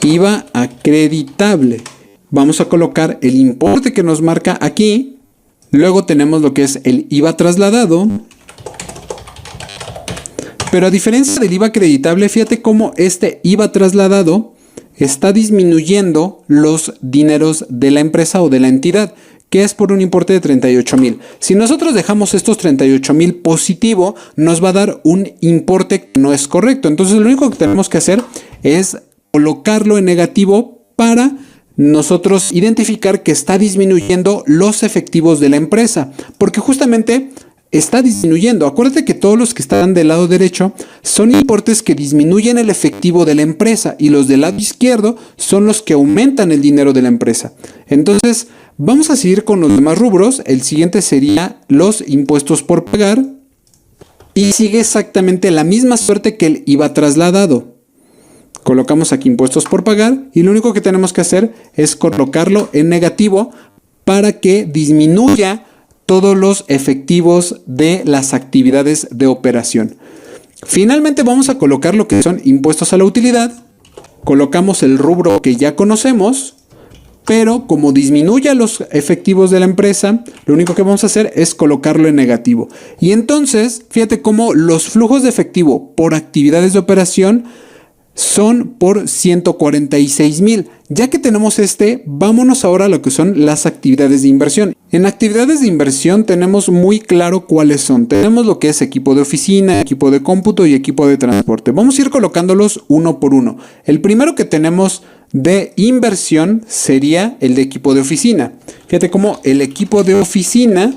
IVA acreditable. Vamos a colocar el importe que nos marca aquí. Luego tenemos lo que es el IVA trasladado. Pero a diferencia del IVA acreditable, fíjate cómo este IVA trasladado está disminuyendo los dineros de la empresa o de la entidad, que es por un importe de 38,000. Si nosotros dejamos estos 38,000 positivo, nos va a dar un importe que no es correcto. Entonces lo único que tenemos que hacer es colocarlo en negativo para nosotros identificar que está disminuyendo los efectivos de la empresa, porque justamente está disminuyendo. Acuérdate que todos los que están del lado derecho son importes que disminuyen el efectivo de la empresa y los del lado izquierdo son los que aumentan el dinero de la empresa. Entonces, vamos a seguir con los demás rubros. El siguiente sería los impuestos por pagar y sigue exactamente la misma suerte que el IVA trasladado. Colocamos aquí impuestos por pagar y lo único que tenemos que hacer es colocarlo en negativo para que disminuya todos los efectivos de las actividades de operación. Finalmente vamos a colocar lo que son impuestos a la utilidad. Colocamos el rubro que ya conocemos, pero como disminuye los efectivos de la empresa, lo único que vamos a hacer es colocarlo en negativo. Y entonces, fíjate cómo los flujos de efectivo por actividades de operación son por 146,000. Ya que tenemos vámonos ahora a lo que son las actividades de inversión. En actividades de inversión tenemos muy claro cuáles son. Tenemos lo que es equipo de oficina, equipo de cómputo y equipo de transporte. Vamos a ir colocándolos uno por uno. El primero que tenemos de inversión sería el de equipo de oficina. Fíjate cómo el equipo de oficina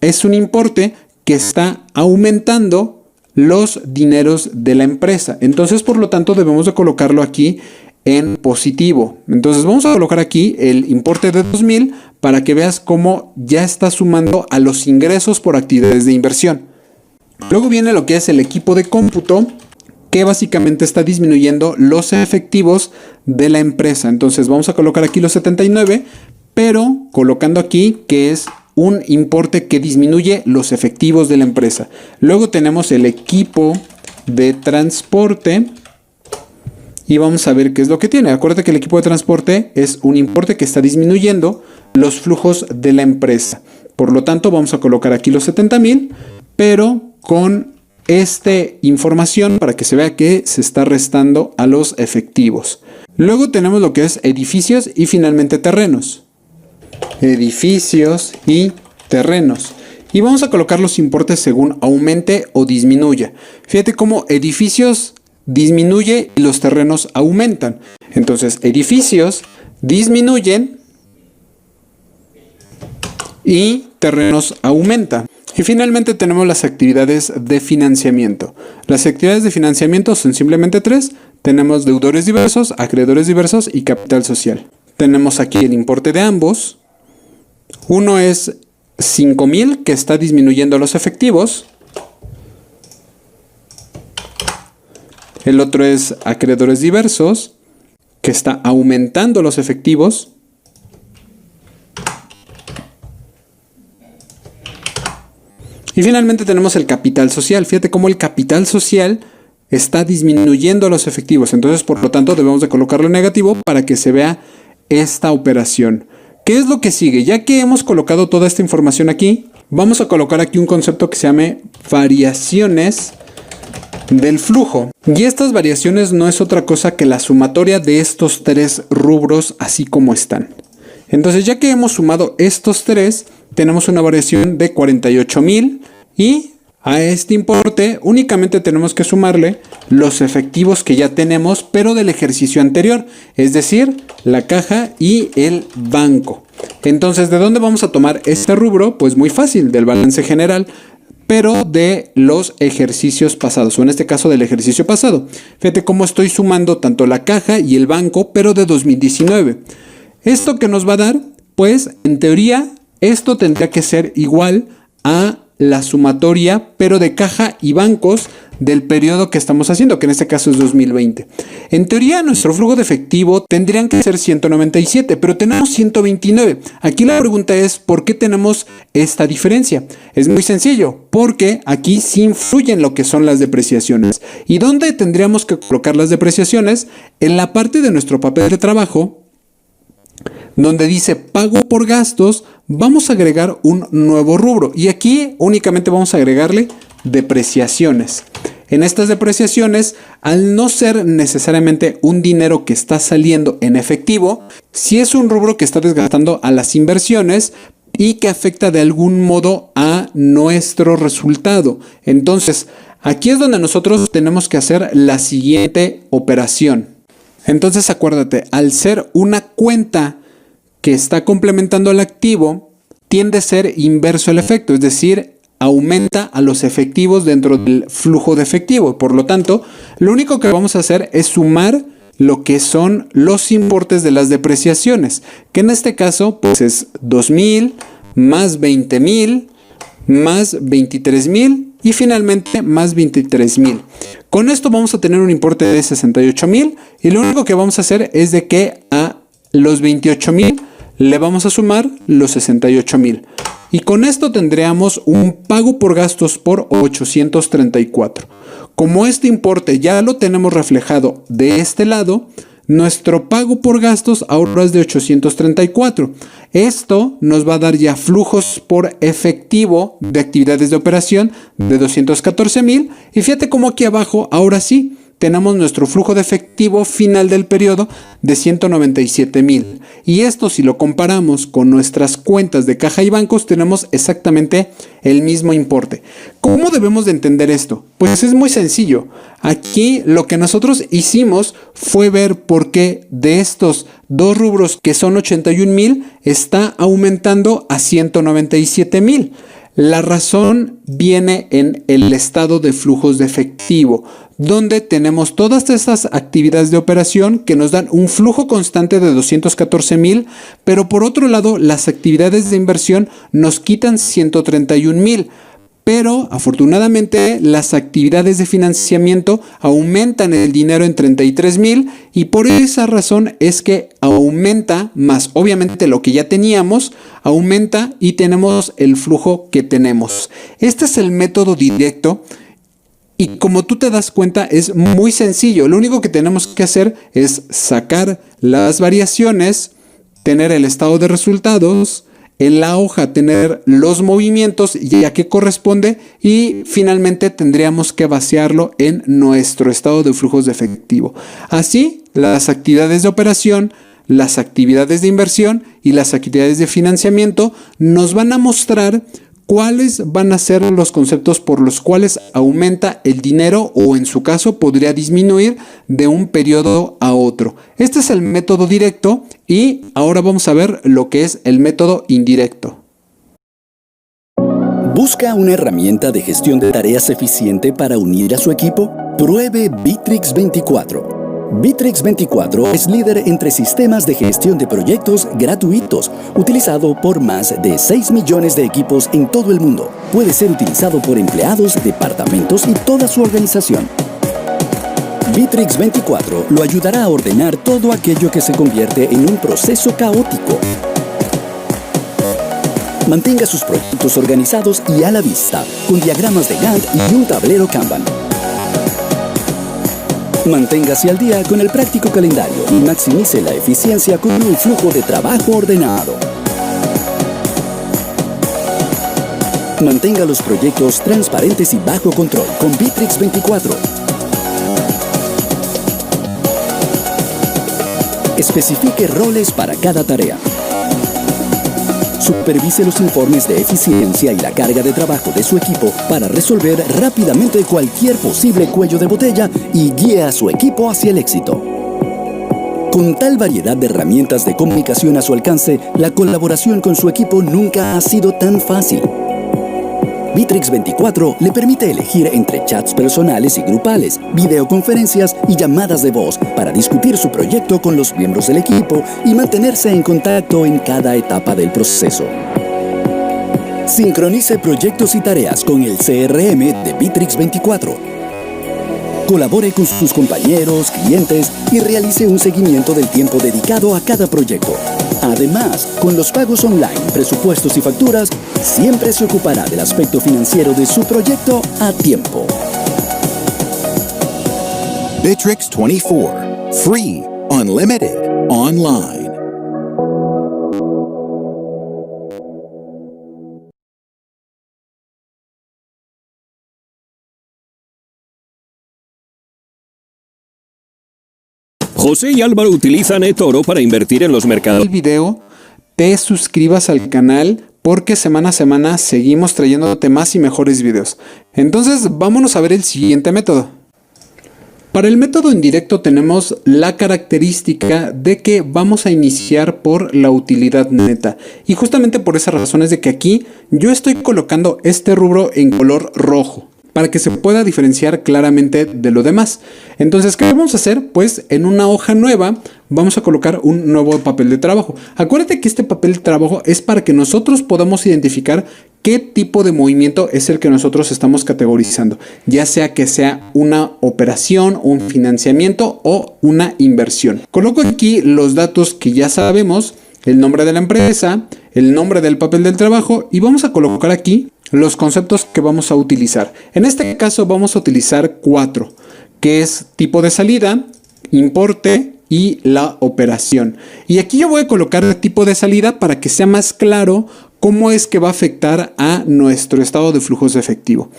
es un importe que está aumentando los dineros de la empresa. Entonces, por lo tanto, debemos de colocarlo aquí en positivo. Entonces, vamos a colocar aquí el importe de 2,000 para que veas cómo ya está sumando a los ingresos por actividades de inversión. Luego viene lo que es el equipo de cómputo, que básicamente está disminuyendo los efectivos de la empresa. Entonces, vamos a colocar aquí los 79, pero colocando aquí que es un importe que disminuye los efectivos de la empresa. Luego tenemos el equipo de transporte y vamos a ver qué es lo que tiene. Acuérdate que el equipo de transporte es un importe que está disminuyendo los flujos de la empresa. Por lo tanto, vamos a colocar aquí los 70,000, pero con esta información para que se vea que se está restando a los efectivos. Luego tenemos lo que es edificios y finalmente terrenos. Edificios y terrenos. Y vamos a colocar los importes según aumente o disminuya. Fíjate cómo edificios disminuye y los terrenos aumentan. Entonces, edificios disminuyen y terrenos aumentan. Y finalmente tenemos las actividades de financiamiento. Las actividades de financiamiento son simplemente 3. Tenemos deudores diversos, acreedores diversos y capital social. Tenemos aquí el importe de ambos. Uno es 5,000 que está disminuyendo los efectivos. El otro es acreedores diversos que está aumentando los efectivos. Y finalmente tenemos el capital social. Fíjate cómo el capital social está disminuyendo los efectivos. Entonces, por lo tanto, debemos de colocarlo en negativo para que se vea esta operación. ¿Qué es lo que sigue? Ya que hemos colocado toda esta información aquí, vamos a colocar aquí un concepto que se llame variaciones del flujo. Y estas variaciones no es otra cosa que la sumatoria de estos 3 rubros así como están. Entonces, ya que hemos sumado estos 3, tenemos una variación de 48,000 y a este importe únicamente tenemos que sumarle los efectivos que ya tenemos, pero del ejercicio anterior, es decir, la caja y el banco. Entonces, ¿de dónde vamos a tomar este rubro? Pues muy fácil, del balance general, pero de los ejercicios pasados, o en este caso del ejercicio pasado. Fíjate cómo estoy sumando tanto la caja y el banco, pero de 2019. ¿Esto qué nos va a dar? Pues, en teoría, esto tendría que ser igual a la sumatoria, pero de caja y bancos del periodo que estamos haciendo, que en este caso es 2020. En teoría, nuestro flujo de efectivo tendrían que ser 197, pero tenemos 129. Aquí la pregunta es, ¿por qué tenemos esta diferencia? Es muy sencillo, porque aquí sí influyen lo que son las depreciaciones. ¿Y dónde tendríamos que colocar las depreciaciones? En la parte de nuestro papel de trabajo, donde dice pago por gastos, vamos a agregar un nuevo rubro. Y aquí únicamente vamos a agregarle depreciaciones. En estas depreciaciones, al no ser necesariamente un dinero que está saliendo en efectivo, sí es un rubro que está desgastando a las inversiones y que afecta de algún modo a nuestro resultado. Entonces, aquí es donde nosotros tenemos que hacer la siguiente operación. Entonces, acuérdate, al ser una cuenta que está complementando al activo, tiende a ser inverso el efecto, es decir, aumenta a los efectivos dentro del flujo de efectivo. Por lo tanto, lo único que vamos a hacer es sumar lo que son los importes de las depreciaciones, que en este caso pues es 2,000 más 20,000 más 23,000 y finalmente más 23,000. Con esto vamos a tener un importe de 68,000 y lo único que vamos a hacer es de que a los 28,000 le vamos a sumar los 68,000. Y con esto tendríamos un pago por gastos por 834. Como este importe ya lo tenemos reflejado de este lado, nuestro pago por gastos ahora es de 834. Esto nos va a dar ya flujos por efectivo de actividades de operación de 214,000. Y fíjate cómo aquí abajo, ahora sí, tenemos nuestro flujo de efectivo final del periodo de 197,000. Y esto, si lo comparamos con nuestras cuentas de caja y bancos, tenemos exactamente el mismo importe. ¿Cómo debemos de entender esto? Pues es muy sencillo. Aquí lo que nosotros hicimos fue ver por qué de estos dos rubros que son 81,000 está aumentando a 197,000. La razón viene en el estado de flujos de efectivo, donde tenemos todas estas actividades de operación que nos dan un flujo constante de 214,000, pero por otro lado las actividades de inversión nos quitan 131,000. Pero afortunadamente las actividades de financiamiento aumentan el dinero en 33,000 y por esa razón es que aumenta más obviamente lo que ya teníamos, aumenta y tenemos el flujo que tenemos. Este es el método directo y como tú te das cuenta es muy sencillo. Lo único que tenemos que hacer es sacar las variaciones, tener el estado de resultados, en la hoja tener los movimientos y a qué corresponde y finalmente tendríamos que vaciarlo en nuestro estado de flujos de efectivo. Así, las actividades de operación, las actividades de inversión y las actividades de financiamiento nos van a mostrar cuáles van a ser los conceptos por los cuales aumenta el dinero o en su caso podría disminuir de un periodo a otro. Este es el método directo y ahora vamos a ver lo que es el método indirecto. ¿Busca una herramienta de gestión de tareas eficiente para unir a su equipo? Pruebe Bitrix 24. Bitrix 24 es líder entre sistemas de gestión de proyectos gratuitos, utilizado por más de 6 millones de equipos en todo el mundo. Puede ser utilizado por empleados, departamentos y toda su organización. Bitrix 24 lo ayudará a ordenar todo aquello que se convierte en un proceso caótico. Mantenga sus proyectos organizados y a la vista, con diagramas de Gantt y un tablero Kanban. Manténgase al día con el práctico calendario y maximice la eficiencia con un flujo de trabajo ordenado. Mantenga los proyectos transparentes y bajo control con Bitrix 24. Especifique roles para cada tarea. Supervise los informes de eficiencia y la carga de trabajo de su equipo para resolver rápidamente cualquier posible cuello de botella y guíe a su equipo hacia el éxito. Con tal variedad de herramientas de comunicación a su alcance, la colaboración con su equipo nunca ha sido tan fácil. Bitrix 24 le permite elegir entre chats personales y grupales, videoconferencias y llamadas de voz para discutir su proyecto con los miembros del equipo y mantenerse en contacto en cada etapa del proceso. Sincronice proyectos y tareas con el CRM de Bitrix 24. Colabore con sus compañeros, clientes y realice un seguimiento del tiempo dedicado a cada proyecto. Además, con los pagos online, presupuestos y facturas, siempre se ocupará del aspecto financiero de su proyecto a tiempo. Bitrix 24. Free. Unlimited. Online. José y Álvaro utilizan eToro para invertir en los mercados. El video, te suscribas al canal porque semana a semana seguimos trayéndote más y mejores videos. Entonces vámonos a ver el siguiente método. Para el método indirecto tenemos la característica de que vamos a iniciar por la utilidad neta. Y justamente por esa razón es de que aquí yo estoy colocando este rubro en color rojo, para que se pueda diferenciar claramente de lo demás. Entonces, ¿qué vamos a hacer? Pues en una hoja nueva vamos a colocar un nuevo papel de trabajo. Acuérdate que este papel de trabajo es para que nosotros podamos identificar qué tipo de movimiento es el que nosotros estamos categorizando, ya sea que sea una operación, un financiamiento o una inversión. Coloco aquí los datos que ya sabemos, el nombre de la empresa, el nombre del papel del trabajo y vamos a colocar aquí los conceptos que vamos a utilizar. En este caso vamos a utilizar 4, que es tipo de salida, importe y la operación. Y aquí yo voy a colocar el tipo de salida para que sea más claro cómo es que va a afectar a nuestro estado de flujos de efectivo.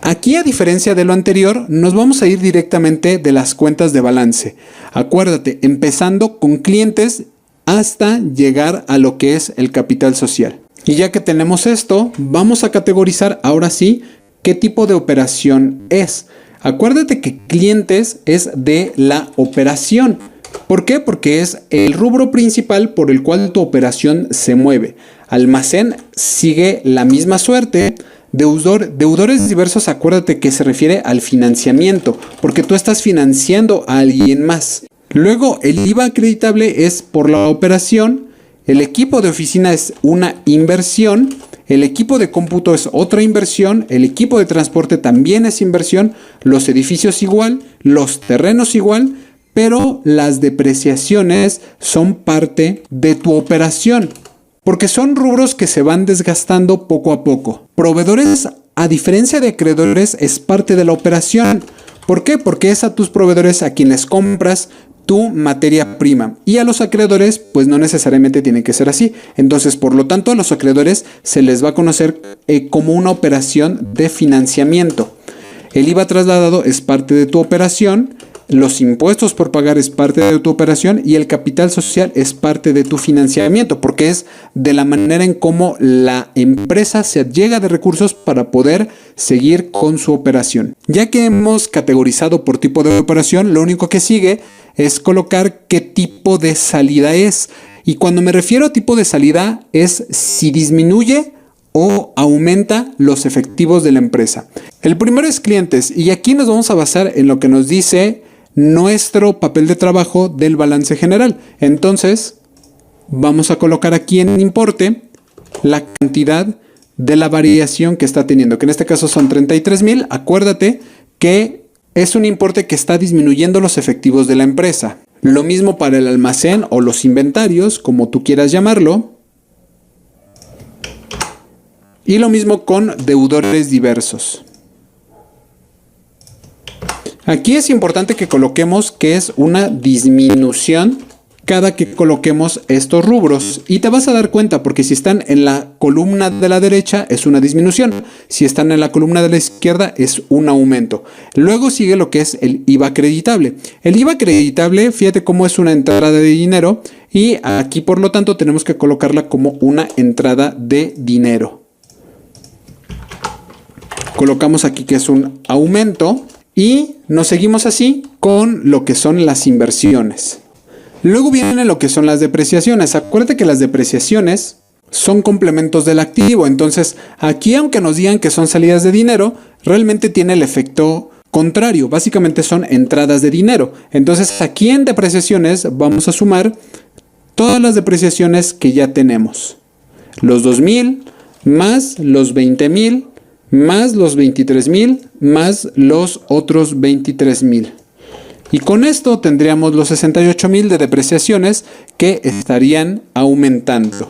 Aquí, a diferencia de lo anterior, nos vamos a ir directamente de las cuentas de balance. Acuérdate, empezando con clientes hasta llegar a lo que es el capital social. Y ya que tenemos esto, vamos a categorizar ahora sí qué tipo de operación es. Acuérdate que clientes es de la operación. ¿Por qué? Porque es el rubro principal por el cual tu operación se mueve. Almacén sigue la misma suerte. Deudores diversos, acuérdate que se refiere al financiamiento, porque tú estás financiando a alguien más. Luego, el IVA acreditable es por la operación. El equipo de oficina es una inversión, el equipo de cómputo es otra inversión, el equipo de transporte también es inversión, los edificios igual, los terrenos igual, pero las depreciaciones son parte de tu operación, porque son rubros que se van desgastando poco a poco. Proveedores, a diferencia de acreedores, es parte de la operación. ¿Por qué? Porque es a tus proveedores a quienes compras tu materia prima, y a los acreedores pues no necesariamente tiene que ser así. Entonces, por lo tanto, a los acreedores se les va a conocer como una operación de financiamiento. El IVA trasladado es parte de tu operación, los impuestos por pagar es parte de tu operación y el capital social es parte de tu financiamiento, porque es de la manera en cómo la empresa se llega de recursos para poder seguir con su operación. Ya que hemos categorizado por tipo de operación, lo único que sigue es colocar qué tipo de salida es. Y cuando me refiero a tipo de salida es si disminuye o aumenta los efectivos de la empresa. El primero es clientes y aquí nos vamos a basar en lo que nos dice nuestro papel de trabajo del balance general. Entonces vamos a colocar aquí en importe la cantidad de la variación que está teniendo, que en este caso son 33,000. Acuérdate que es un importe que está disminuyendo los efectivos de la empresa. Lo mismo para el almacén o los inventarios, como tú quieras llamarlo. Y lo mismo con deudores diversos. Aquí es importante que coloquemos que es una disminución cada que coloquemos estos rubros. Y te vas a dar cuenta porque si están en la columna de la derecha es una disminución. Si están en la columna de la izquierda es un aumento. Luego sigue lo que es el IVA acreditable. El IVA acreditable, fíjate cómo es una entrada de dinero. Y aquí por lo tanto tenemos que colocarla como una entrada de dinero. Colocamos aquí que es un aumento. Y nos seguimos así con lo que son las inversiones. Luego viene lo que son las depreciaciones. Acuérdate que las depreciaciones son complementos del activo. Entonces, aquí aunque nos digan que son salidas de dinero, realmente tiene el efecto contrario. Básicamente son entradas de dinero. Entonces, aquí en depreciaciones vamos a sumar todas las depreciaciones que ya tenemos. Los 2,000 más los 20,000, más los 23,000, más los otros 23,000. Y con esto tendríamos los 68,000 de depreciaciones que estarían aumentando.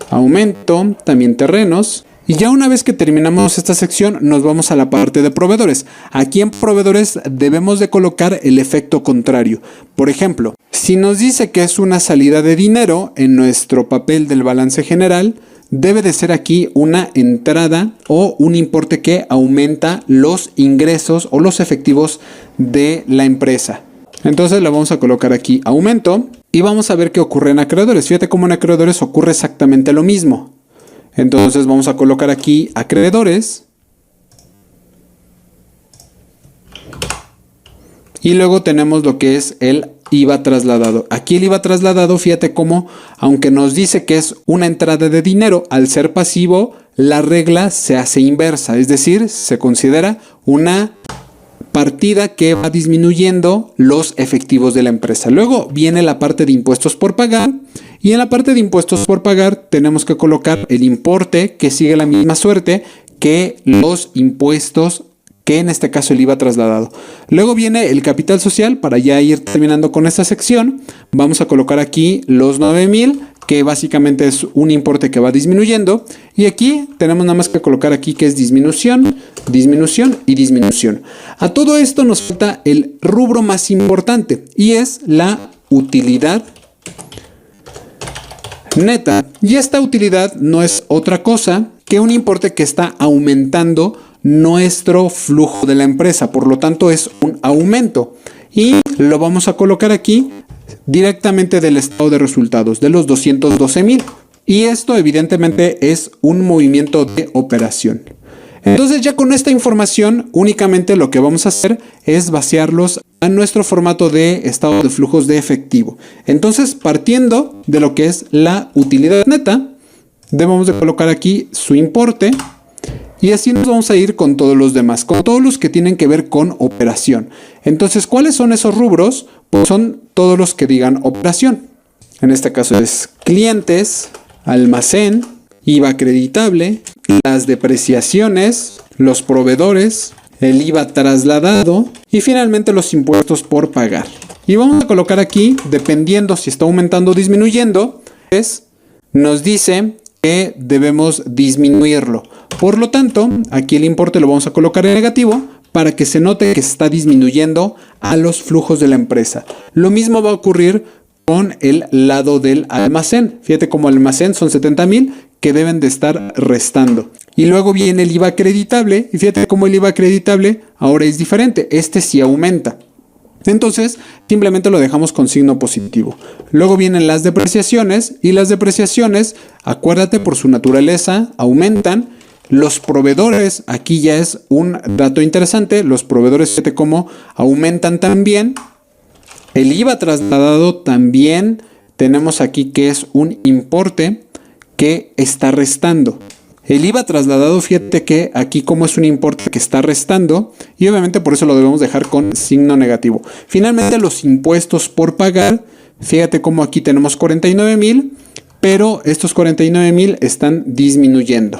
Aumento, también terrenos. Y ya una vez que terminamos esta sección, nos vamos a la parte de proveedores. Aquí en proveedores debemos de colocar el efecto contrario. Por ejemplo, si nos dice que es una salida de dinero en nuestro papel del balance general, debe de ser aquí una entrada o un importe que aumenta los ingresos o los efectivos de la empresa. Entonces le vamos a colocar aquí aumento y vamos a ver qué ocurre en acreedores. Fíjate cómo en acreedores ocurre exactamente lo mismo. Entonces vamos a colocar aquí acreedores y luego tenemos lo que es el IVA trasladado. Aquí el IVA trasladado, fíjate cómo, aunque nos dice que es una entrada de dinero, al ser pasivo, la regla se hace inversa, es decir, se considera una partida que va disminuyendo los efectivos de la empresa. Luego viene la parte de impuestos por pagar y en la parte de impuestos por pagar tenemos que colocar el importe que sigue la misma suerte que los impuestos, que en este caso el IVA trasladado. Luego viene el capital social. Para ya ir terminando con esta sección, vamos a colocar aquí los 9,000, que básicamente es un importe que va disminuyendo. Y aquí tenemos nada más que colocar aquí que es disminución, disminución y disminución. A todo esto nos falta el rubro más importante y es la utilidad neta. Y esta utilidad no es otra cosa que un importe que está aumentando nuestro flujo de la empresa, por lo tanto es un aumento y lo vamos a colocar aquí directamente del estado de resultados de los 212,000 y esto evidentemente es un movimiento de operación. Entonces ya con esta información únicamente lo que vamos a hacer es vaciarlos a nuestro formato de estado de flujos de efectivo. Entonces partiendo de lo que es la utilidad neta, debemos de colocar aquí su importe. Y así nos vamos a ir con todos los demás, con todos los que tienen que ver con operación. Entonces, ¿cuáles son esos rubros? Pues son todos los que digan operación. En este caso es clientes, almacén, IVA acreditable, las depreciaciones, los proveedores, el IVA trasladado y finalmente los impuestos por pagar. Y vamos a colocar aquí, dependiendo si está aumentando o disminuyendo, nos dice que debemos disminuirlo. Por lo tanto, aquí el importe lo vamos a colocar en negativo para que se note que se está disminuyendo a los flujos de la empresa. Lo mismo va a ocurrir con el lado del almacén. Fíjate como almacén son 70,000 que deben de estar restando. Y luego viene el IVA acreditable y fíjate cómo el IVA acreditable ahora es diferente. Este sí aumenta. Entonces, simplemente lo dejamos con signo positivo. Luego vienen las depreciaciones y las depreciaciones, acuérdate, por su naturaleza, aumentan. Los proveedores, aquí ya es un dato interesante, los proveedores, fíjate cómo aumentan también. El IVA trasladado también tenemos aquí que es un importe que está restando. El IVA trasladado, fíjate que aquí como es un importe que está restando y obviamente por eso lo debemos dejar con signo negativo. Finalmente los impuestos por pagar, fíjate como aquí tenemos 49,000, pero estos 49,000 están disminuyendo.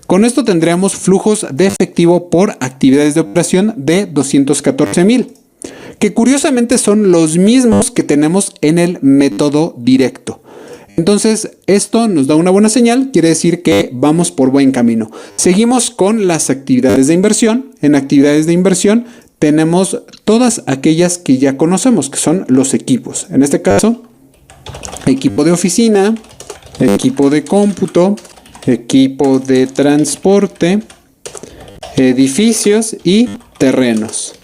Con esto tendríamos flujos de efectivo por actividades de operación de 214,000, que curiosamente son los mismos que tenemos en el método directo. Entonces, esto nos da una buena señal, quiere decir que vamos por buen camino. Seguimos con las actividades de inversión. En actividades de inversión tenemos todas aquellas que ya conocemos, que son los equipos. En este caso, equipo de oficina, equipo de cómputo, equipo de transporte, edificios y terrenos.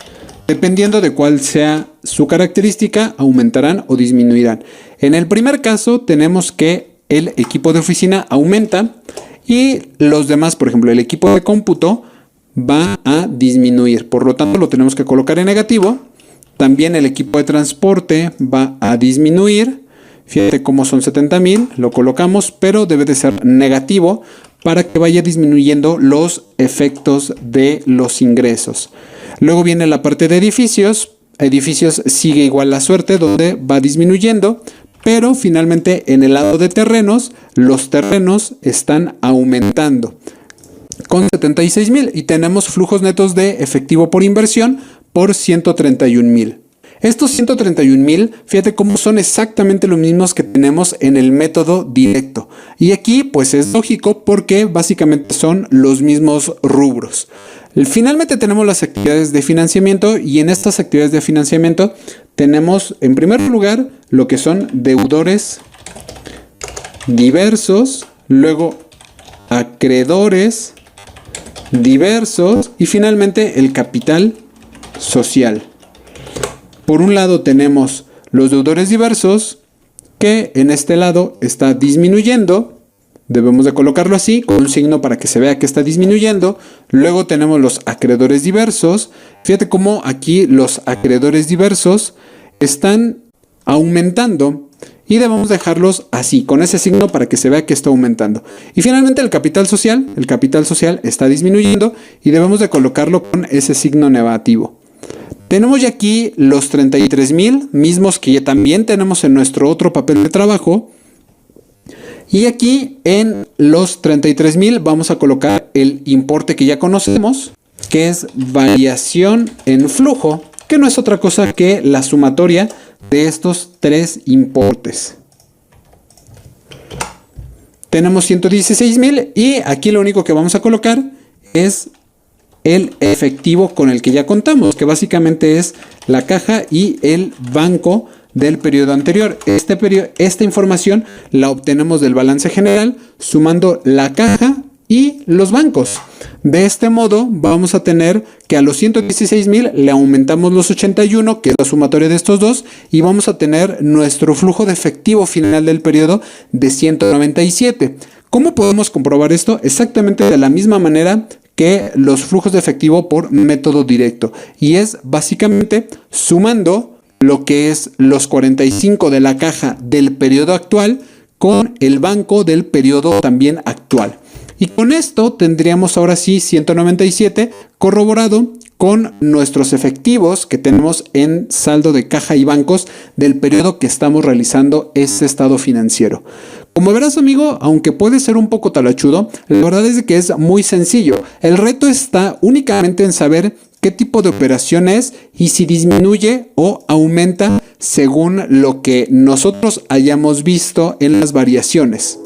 Dependiendo de cuál sea su característica, aumentarán o disminuirán. En el primer caso tenemos que el equipo de oficina aumenta y los demás, por ejemplo, el equipo de cómputo va a disminuir. Por lo tanto, lo tenemos que colocar en negativo. También el equipo de transporte va a disminuir. Fíjate cómo son 70,000, lo colocamos, pero debe de ser negativo para que vaya disminuyendo los efectos de los ingresos. Luego viene la parte de edificios. Edificios sigue igual la suerte, donde va disminuyendo, Pero finalmente en el lado de terrenos, los terrenos están aumentando con 76,000 y tenemos flujos netos de efectivo por inversión por 131,000. Estos 131,000, fíjate cómo son exactamente los mismos que tenemos en el método directo. Y aquí pues es lógico porque básicamente son los mismos rubros. Finalmente tenemos las actividades de financiamiento y en estas actividades de financiamiento tenemos en primer lugar lo que son deudores diversos, luego acreedores diversos y finalmente el capital social. Por un lado tenemos los deudores diversos que en este lado está disminuyendo. Debemos de colocarlo así, con un signo para que se vea que está disminuyendo. Luego tenemos los acreedores diversos. Fíjate cómo aquí los acreedores diversos están aumentando y debemos dejarlos así, con ese signo para que se vea que está aumentando. Y finalmente el capital social está disminuyendo y debemos de colocarlo con ese signo negativo. Tenemos ya aquí los 33,000 mismos que ya también tenemos en nuestro otro papel de trabajo. Y aquí en los 33,000 vamos a colocar el importe que ya conocemos, que es variación en flujo, que no es otra cosa que la sumatoria de estos tres importes. Tenemos 116,000 y aquí lo único que vamos a colocar es el efectivo con el que ya contamos, que básicamente es la caja y el banco del periodo anterior. Esta información la obtenemos del balance general sumando la caja y los bancos. De este modo vamos a tener que a los 116,000 le aumentamos los 81, que es la sumatoria de estos dos, y vamos a tener nuestro flujo de efectivo final del periodo de 197. ¿Cómo podemos comprobar esto? Exactamente de la misma manera que los flujos de efectivo por método directo, y es básicamente sumando lo que es los 45 de la caja del periodo actual con el banco del periodo también actual. Y con esto tendríamos ahora sí 197 corroborado con nuestros efectivos que tenemos en saldo de caja y bancos del periodo que estamos realizando ese estado financiero. Como verás, amigo, aunque puede ser un poco talachudo, la verdad es que es muy sencillo. El reto está únicamente en saber qué tipo de operación es y si disminuye o aumenta según lo que nosotros hayamos visto en las variaciones.